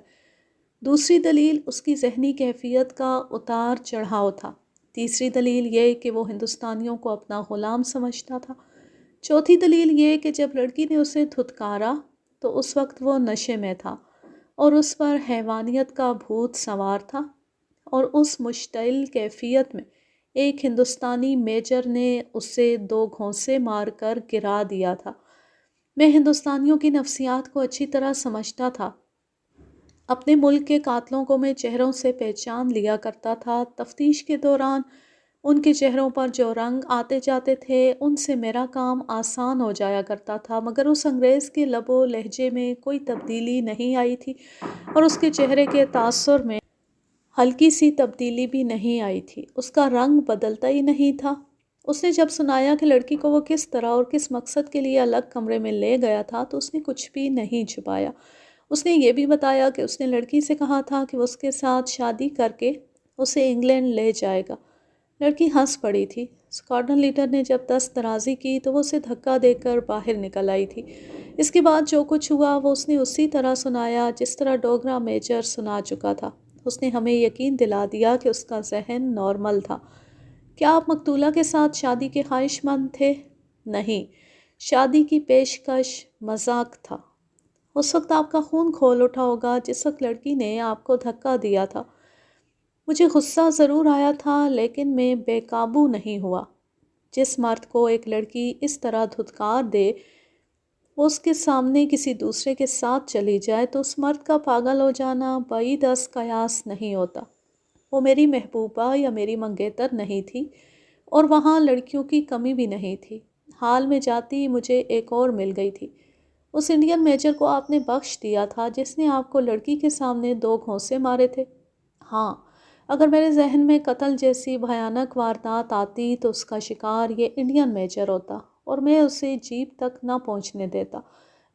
دوسری دلیل اس کی ذہنی کیفیت کا اتار چڑھاؤ تھا۔ تیسری دلیل یہ کہ وہ ہندوستانیوں کو اپنا غلام سمجھتا تھا۔ چوتھی دلیل یہ کہ جب لڑکی نے اسے دھتکارا تو اس وقت وہ نشے میں تھا اور اس پر حیوانیت کا بھوت سوار تھا، اور اس مشتعل کیفیت میں ایک ہندوستانی میجر نے اسے 2 گھونسے مار کر گرا دیا تھا۔ میں ہندوستانیوں کی نفسیات کو اچھی طرح سمجھتا تھا۔ اپنے ملک کے قاتلوں کو میں چہروں سے پہچان لیا کرتا تھا۔ تفتیش کے دوران ان کے چہروں پر جو رنگ آتے جاتے تھے ان سے میرا کام آسان ہو جایا کرتا تھا، مگر اس انگریز کے لب و لہجے میں کوئی تبدیلی نہیں آئی تھی اور اس کے چہرے کے تاثر میں ہلکی سی تبدیلی بھی نہیں آئی تھی۔ اس کا رنگ بدلتا ہی نہیں تھا۔ اس نے جب سنایا کہ لڑکی کو وہ کس طرح اور کس مقصد کے لیے الگ کمرے میں لے گیا تھا تو اس نے کچھ بھی نہیں چھپایا۔ اس نے یہ بھی بتایا کہ اس نے لڑکی سے کہا تھا کہ وہ اس کے ساتھ شادی کر کے اسے انگلینڈ لے جائے گا۔ لڑکی ہنس پڑی تھی۔ اسکواڈرن لیڈر نے جب دست درازی کی تو وہ اسے دھکا دے کر باہر نکل آئی تھی۔ اس کے بعد جو کچھ ہوا وہ اس نے اسی طرح سنایا جس طرح ڈوگرا میجر سنا چکا تھا۔ اس نے ہمیں یقین دلا دیا کہ اس کا ذہن نارمل تھا۔ کیا آپ مقتولہ کے ساتھ شادی کے خواہش مند تھے؟ نہیں، شادی کی پیشکش مذاق تھا۔ اس وقت آپ کا خون کھول اٹھا ہوگا جس وقت لڑکی نے آپ کو دھکا دیا تھا۔ مجھے غصہ ضرور آیا تھا لیکن میں بے قابو نہیں ہوا۔ جس مرد کو ایک لڑکی اس طرح دھتکار دے وہ اس کے سامنے کسی دوسرے کے ساتھ چلی جائے تو اس مرد کا پاگل ہو جانا بعید از قیاس نہیں ہوتا۔ وہ میری محبوبہ یا میری منگیتر نہیں تھی اور وہاں لڑکیوں کی کمی بھی نہیں تھی۔ حال میں جاتی مجھے ایک اور مل گئی تھی۔ اس انڈین میجر کو آپ نے بخش دیا تھا جس نے آپ کو لڑکی کے سامنے 2 گھونسے مارے تھے؟ ہاں، اگر میرے ذہن میں قتل جیسی بھیانک واردات آتی تو اس کا شکار یہ انڈین میجر ہوتا اور میں اسے جیپ تک نہ پہنچنے دیتا۔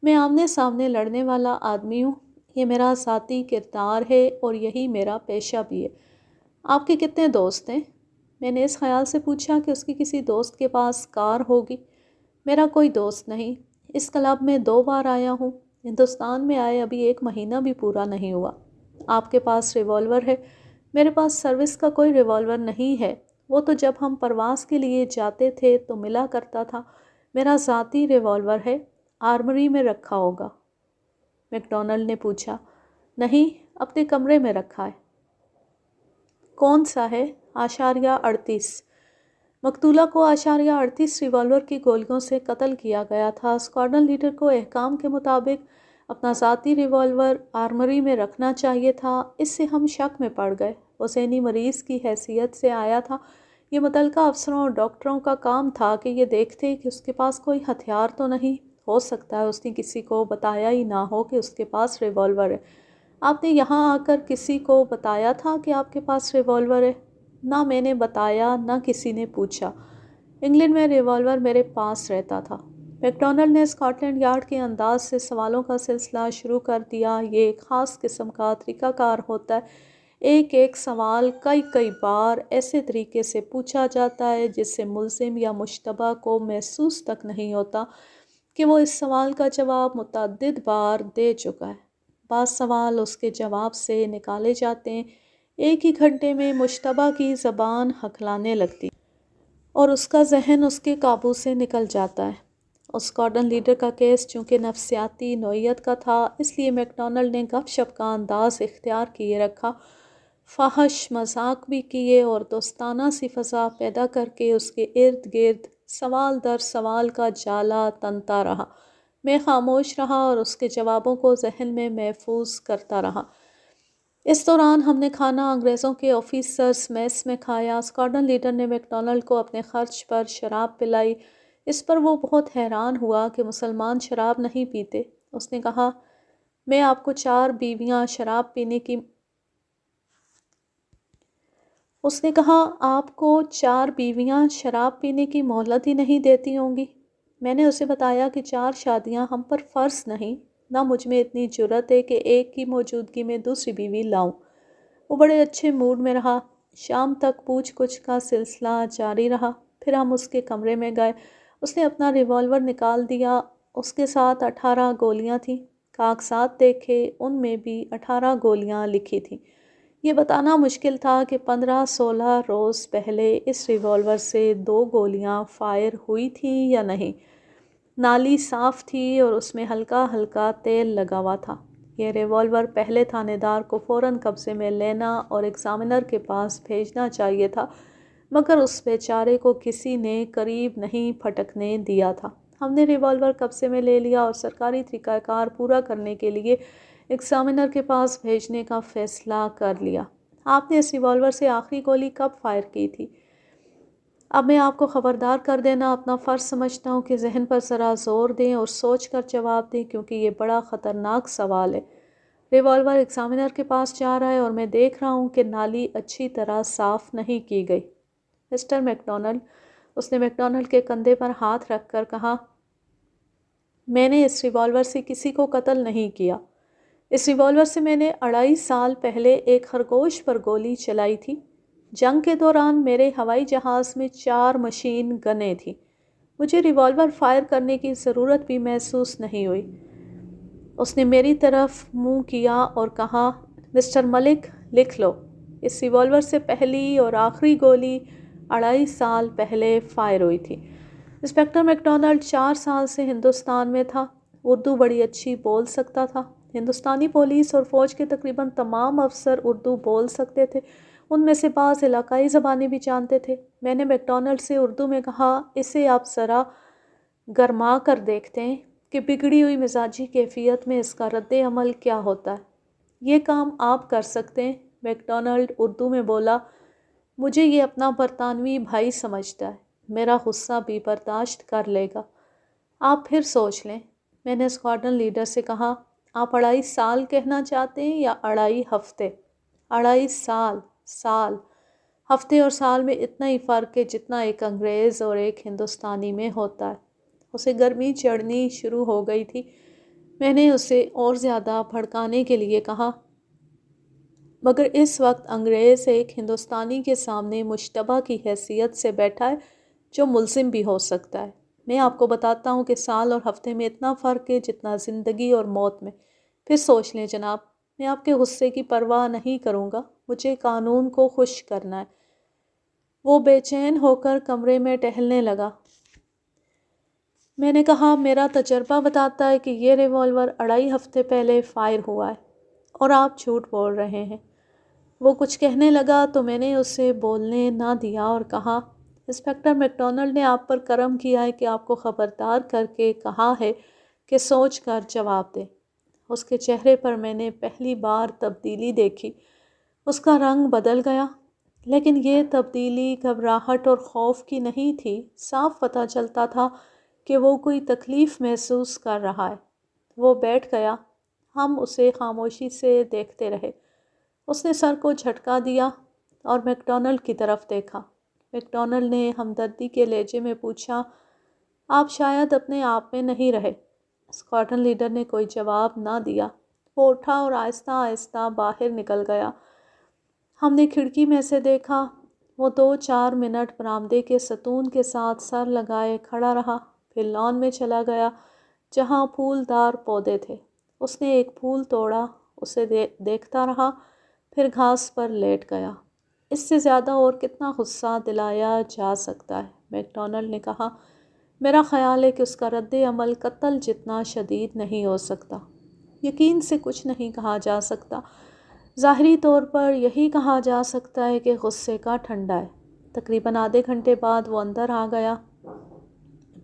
میں آمنے سامنے لڑنے والا آدمی ہوں، یہ میرا ذاتی کردار ہے اور یہی میرا پیشہ بھی ہے۔ آپ کے کتنے دوست ہیں؟ میں نے اس خیال سے پوچھا کہ اس کی کسی دوست کے پاس کار ہوگی۔ میرا کوئی دوست نہیں۔ اس کلب میں 2 بار آیا ہوں۔ ہندوستان میں آئے ابھی 1 مہینہ بھی پورا نہیں ہوا۔ آپ کے پاس ریوالور ہے؟ میرے پاس سروس کا کوئی ریوالور نہیں ہے، وہ تو جب ہم پرواز کے لیے جاتے تھے تو ملا کرتا تھا۔ میرا ذاتی ریوالور ہے، آرمری میں رکھا ہوگا۔ میک ڈونلڈ نے پوچھا۔ نہیں، اپنے کمرے میں رکھا ہے۔ کون سا ہے ؟38۔ مقتولہ کو اشاریہ 38 ریوالور کی گولیوں سے قتل کیا گیا تھا۔ اسکواڈرن لیڈر کو احکام کے مطابق اپنا ذاتی ریوالور آرمری میں رکھنا چاہیے تھا۔ اس سے ہم شک میں پڑ گئے۔ وہ ذہنی مریض کی حیثیت سے آیا تھا۔ یہ متعلقہ افسروں اور ڈاکٹروں کا کام تھا کہ یہ دیکھتے کہ اس کے پاس کوئی ہتھیار تو نہیں۔ ہو سکتا ہے اس نے کسی کو بتایا ہی نہ ہو کہ اس کے پاس ریوالور ہے۔ آپ نے یہاں آ کر کسی کو بتایا تھا کہ آپ کے پاس ریوالور ہے؟ نہ میں نے بتایا نہ کسی نے پوچھا۔ انگلینڈ میں ریوالور میرے پاس رہتا تھا۔ میک ڈونلڈ نے اسکاٹ لینڈ یارڈ کے انداز سے سوالوں کا سلسلہ شروع کر دیا۔ یہ ایک خاص قسم کا طریقہ کار ہوتا ہے۔ ایک سوال کئی بار ایسے طریقے سے پوچھا جاتا ہے جس سے ملزم یا مشتبہ کو محسوس تک نہیں ہوتا کہ وہ اس سوال کا جواب متعدد بار دے چکا ہے۔ بعض سوال اس کے جواب سے نکالے جاتے ہیں۔ ایک ہی گھنٹے میں مشتبہ کی زبان ہکلانے لگتی اور اس کا ذہن اس کے قابو سے نکل جاتا ہے۔ اسکواڈرن لیڈر کا کیس چونکہ نفسیاتی نوعیت کا تھا اس لیے میک ڈونلڈ نے گپ شپ کا انداز اختیار کیے رکھا۔ فحش مذاق بھی کیے اور دوستانہ سی فضا پیدا کر کے اس کے ارد گرد سوال در سوال کا جالا تنتا رہا۔ میں خاموش رہا اور اس کے جوابوں کو ذہن میں محفوظ کرتا رہا۔ اس دوران ہم نے کھانا انگریزوں کے آفیسرز میس میں کھایا۔ اسکواڈرن لیڈر نے میک ڈونلڈ کو اپنے خرچ پر شراب پلائی۔ اس پر وہ بہت حیران ہوا کہ مسلمان شراب نہیں پیتے۔ اس نے کہا میں آپ کو 4 بیویاں شراب پینے کی مہلت ہی نہیں دیتی ہوں گی۔ میں نے اسے بتایا کہ 4 شادیاں ہم پر فرض نہیں، نہ مجھ میں اتنی جرأت ہے کہ ایک کی موجودگی میں دوسری بیوی لاؤں۔ وہ بڑے اچھے موڈ میں رہا۔ شام تک پوچھ گچھ کا سلسلہ جاری رہا۔ پھر ہم اس کے کمرے میں گئے۔ اس نے اپنا ریوالور نکال دیا۔ اس کے ساتھ 18 گولیاں تھیں۔ کاغذات دیکھے، ان میں بھی 18 گولیاں لکھی تھیں۔ یہ بتانا مشکل تھا کہ 15-16 روز پہلے اس ریوالور سے 2 گولیاں فائر ہوئی تھیں یا نہیں۔ نالی صاف تھی اور اس میں ہلکا ہلکا تیل لگا ہوا تھا۔ یہ ریوالور پہلے تھانے دار کو فوراً قبضے میں لینا اور ایگزامینر کے پاس بھیجنا چاہیے تھا، مگر اس بیچارے کو کسی نے قریب نہیں پھٹکنے دیا تھا۔ ہم نے ریوالور قبضے میں لے لیا اور سرکاری طریقہ کار پورا کرنے کے لیے ایگزامینر کے پاس بھیجنے کا فیصلہ کر لیا۔ آپ نے اس ریوالور سے آخری گولی کب فائر کی تھی؟ اب میں آپ کو خبردار کر دینا اپنا فرض سمجھتا ہوں کہ ذہن پر ذرا زور دیں اور سوچ کر جواب دیں، کیونکہ یہ بڑا خطرناک سوال ہے۔ ریوالور ایگزامینر کے پاس جا رہا ہے اور میں دیکھ رہا ہوں کہ نالی اچھی طرح صاف نہیں کی گئی۔ مسٹر میک ڈونلڈ، اس نے میک ڈونلڈ کے کندھے پر ہاتھ رکھ کر کہا، میں نے اس ریوالور سے کسی کو قتل نہیں کیا۔ اس ریوالور سے میں نے 2.5 سال پہلے ایک خرگوش پر گولی چلائی تھی۔ جنگ کے دوران میرے ہوائی جہاز میں 4 مشین گنیں تھیں۔ مجھے ریوالور فائر کرنے کی ضرورت بھی محسوس نہیں ہوئی۔ اس نے میری طرف منہ کیا اور کہا، مسٹر ملک، لکھ لو، اس ریوالور سے پہلی اور آخری گولی 2.5 سال پہلے فائر ہوئی تھی۔ انسپکٹر میک ڈونلڈ 4 سال سے ہندوستان میں تھا۔ اردو بڑی اچھی بول سکتا تھا۔ ہندوستانی پولیس اور فوج کے تقریباً تمام افسر اردو بول سکتے تھے۔ ان میں سے بعض علاقائی زبانیں بھی جانتے تھے۔ میں نے میک ڈونلڈ سے اردو میں کہا، اسے آپ ذرا گرما کر دیکھتے ہیں کہ بگڑی ہوئی مزاجی کیفیت میں اس کا رد عمل کیا ہوتا ہے۔ یہ کام آپ کر سکتے ہیں۔ میک ڈونلڈ اردو میں بولا، مجھے یہ اپنا برطانوی بھائی سمجھتا ہے، میرا غصہ بھی برداشت کر لے گا۔ آپ پھر سوچ لیں۔ میں نے اسکواڈرن لیڈر سے کہا، آپ 2.5 سال کہنا چاہتے ہیں یا 2.5 ہفتے؟ 2.5 سال۔ سال، ہفتے اور سال میں اتنا ہی فرق ہے جتنا ایک انگریز اور ایک ہندوستانی میں ہوتا ہے۔ اسے گرمی چڑھنی شروع ہو گئی تھی۔ میں نے اسے اور زیادہ بھڑکانے کے لیے کہا، مگر اس وقت انگریز ایک ہندوستانی کے سامنے مشتبہ کی حیثیت سے بیٹھا ہے جو ملزم بھی ہو سکتا ہے۔ میں آپ کو بتاتا ہوں کہ سال اور ہفتے میں اتنا فرق ہے جتنا زندگی اور موت میں۔ پھر سوچ لیں جناب، میں آپ کے غصے کی پرواہ نہیں کروں گا، مجھے قانون کو خوش کرنا ہے۔ وہ بے چین ہو کر کمرے میں ٹہلنے لگا۔ میں نے کہا، میرا تجربہ بتاتا ہے کہ یہ ریوالور 2.5 ہفتے پہلے فائر ہوا ہے اور آپ جھوٹ بول رہے ہیں۔ وہ کچھ کہنے لگا تو میں نے اسے بولنے نہ دیا اور کہا، انسپکٹر میک ڈونلڈ نے آپ پر کرم کیا ہے کہ آپ کو خبردار کر کے کہا ہے کہ سوچ کر جواب دیں۔ اس کے چہرے پر میں نے پہلی بار تبدیلی دیکھی۔ اس کا رنگ بدل گیا، لیکن یہ تبدیلی گھبراہٹ اور خوف کی نہیں تھی۔ صاف پتہ چلتا تھا کہ وہ کوئی تکلیف محسوس کر رہا ہے۔ وہ بیٹھ گیا۔ ہم اسے خاموشی سے دیکھتے رہے۔ اس نے سر کو جھٹکا دیا اور میک ڈونلڈ کی طرف دیکھا۔ میک ڈونلڈ نے ہمدردی کے لہجے میں پوچھا، آپ شاید اپنے آپ میں نہیں رہے۔ اسکواڈرن لیڈر نے کوئی جواب نہ دیا۔ وہ اٹھا اور آہستہ آہستہ باہر نکل گیا۔ ہم نے کھڑکی میں سے دیکھا۔ وہ 2-4 منٹ برآمدے کے ستون کے ساتھ سر لگائے کھڑا رہا، پھر لان میں چلا گیا جہاں پھولدار پودے تھے۔ اس نے ایک پھول توڑا، اسے دیکھتا رہا، پھر گھاس پر لیٹ گیا۔ اس سے زیادہ اور کتنا غصہ دلایا جا سکتا ہے؟ میک ڈونلڈ نے کہا، میرا خیال ہے کہ اس کا رد عمل قتل جتنا شدید نہیں ہو سکتا۔ یقین سے کچھ نہیں کہا جا سکتا۔ ظاہری طور پر یہی کہا جا سکتا ہے کہ غصے کا ٹھنڈا ہے۔ تقریباً آدھے گھنٹے بعد وہ اندر آ گیا۔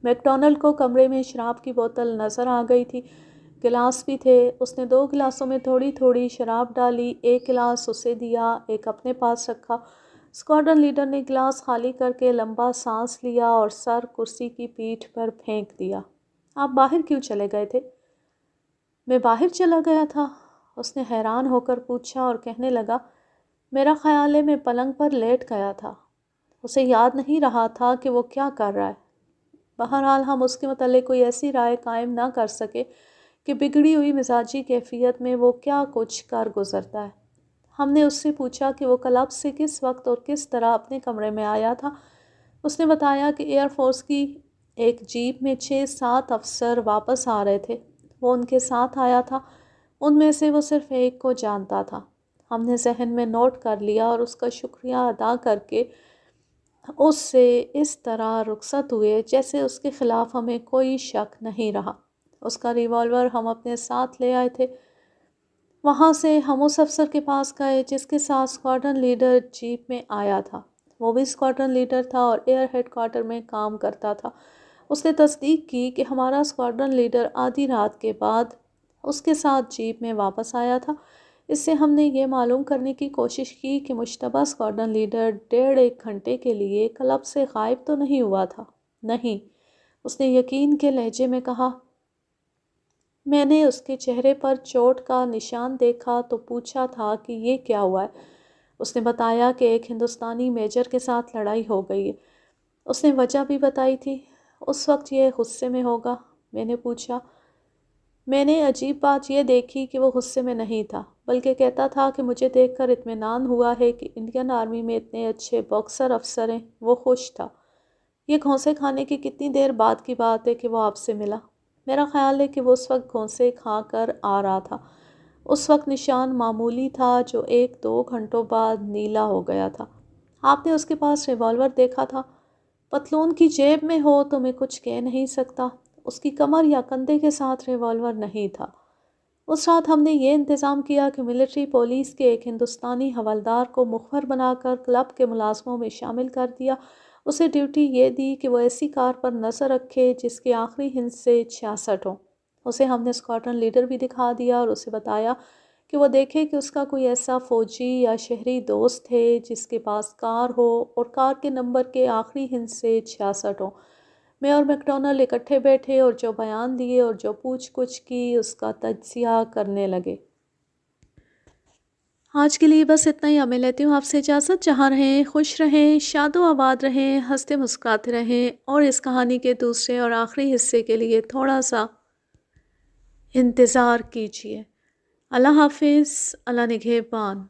میک ڈونلڈ کو کمرے میں شراب کی بوتل نظر آ گئی تھی، گلاس بھی تھے۔ اس نے 2 گلاسوں میں تھوڑی تھوڑی شراب ڈالی، ایک گلاس اسے دیا، ایک اپنے پاس رکھا۔ اسکواڈرن لیڈر نے گلاس خالی کر کے لمبا سانس لیا اور سر کرسی کی پیٹھ پر پھینک دیا۔ آپ باہر کیوں چلے گئے تھے؟ میں باہر چلا گیا تھا، اس نے حیران ہو کر پوچھا اور کہنے لگا، میرا خیال ہے میں پلنگ پر لیٹ گیا تھا۔ اسے یاد نہیں رہا تھا کہ وہ کیا کر رہا ہے۔ بہرحال ہم اس کے متعلق کوئی ایسی رائے قائم نہ کر سکے کہ بگڑی ہوئی مزاجی کیفیت میں وہ کیا کچھ کر گزرتا ہے۔ ہم نے اس سے پوچھا کہ وہ کلب سے کس وقت اور کس طرح اپنے کمرے میں آیا تھا۔ اس نے بتایا کہ ایئر فورس کی ایک جیپ میں 6-7 افسر واپس آ رہے تھے، وہ ان کے ساتھ آیا تھا۔ ان میں سے وہ صرف ایک کو جانتا تھا۔ ہم نے ذہن میں نوٹ کر لیا اور اس کا شکریہ ادا کر کے اس سے اس طرح رخصت ہوئے جیسے اس کے خلاف ہمیں کوئی شک نہیں رہا۔ اس کا ریوالور ہم اپنے ساتھ لے آئے تھے۔ وہاں سے ہم اس افسر کے پاس گئے جس کے ساتھ اسکواڈرن لیڈر جیپ میں آیا تھا۔ وہ بھی اسکواڈرن لیڈر تھا اور ایئر ہیڈ کوارٹر میں کام کرتا تھا۔ اس نے تصدیق کی کہ ہمارا اسکواڈرن لیڈر آدھی رات کے بعد اس کے ساتھ جیپ میں واپس آیا تھا۔ اس سے ہم نے یہ معلوم کرنے کی کوشش کی کہ مشتبہ اسکواڈرن لیڈر 1.5 گھنٹے کے لیے کلب سے غائب تو نہیں ہوا تھا۔ نہیں، اس نے یقین کے لہجے میں کہا۔ میں نے اس کے چہرے پر چوٹ کا نشان دیکھا تو پوچھا تھا کہ یہ کیا ہوا ہے۔ اس نے بتایا کہ ایک ہندوستانی میجر کے ساتھ لڑائی ہو گئی ہے۔ اس نے وجہ بھی بتائی تھی۔ اس وقت یہ غصے میں ہوگا؟ میں نے پوچھا۔ میں نے عجیب بات یہ دیکھی کہ وہ غصے میں نہیں تھا، بلکہ کہتا تھا کہ مجھے دیکھ کر اطمینان ہوا ہے کہ انڈین آرمی میں اتنے اچھے باکسر افسر ہیں۔ وہ خوش تھا۔ یہ گھونسے کھانے کی کتنی دیر بعد کی بات ہے کہ وہ آپ سے ملا؟ میرا خیال ہے کہ وہ اس وقت گھونسے کھا کر آ رہا تھا۔ اس وقت نشان معمولی تھا جو 1-2 گھنٹوں بعد نیلا ہو گیا تھا۔ آپ نے اس کے پاس ریوالور دیکھا تھا؟ پتلون کی جیب میں ہو تو میں کچھ کہہ نہیں سکتا۔ اس کی کمر یا کندھے کے ساتھ ریوالور نہیں تھا۔ اس رات ہم نے یہ انتظام کیا کہ ملٹری پولیس کے ایک ہندوستانی حوالدار کو مخبر بنا کر کلب کے ملازموں میں شامل کر دیا۔ اسے ڈیوٹی یہ دی کہ وہ ایسی کار پر نظر رکھے جس کے آخری ہندسے 66 ہوں۔ اسے ہم نے اسکواڈرن لیڈر بھی دکھا دیا اور اسے بتایا کہ وہ دیکھے کہ اس کا کوئی ایسا فوجی یا شہری دوست ہے جس کے پاس کار ہو اور کار کے نمبر کے آخری ہندسے 66 ہوں۔ میں اور میک ڈونلڈ اکٹھے بیٹھے اور جو بیان دیے اور جو پوچھ گچھ کی اس کا تجزیہ کرنے لگے۔ آج کے لیے بس اتنا ہی۔ میں لیتی ہوں آپ سے اجازت۔ جہاں رہیں خوش رہیں، شاد و آباد رہیں، ہنستے مسکراتے رہیں، اور اس کہانی کے دوسرے اور آخری حصے کے لیے تھوڑا سا انتظار کیجیے۔ اللہ حافظ، اللہ نگہبان۔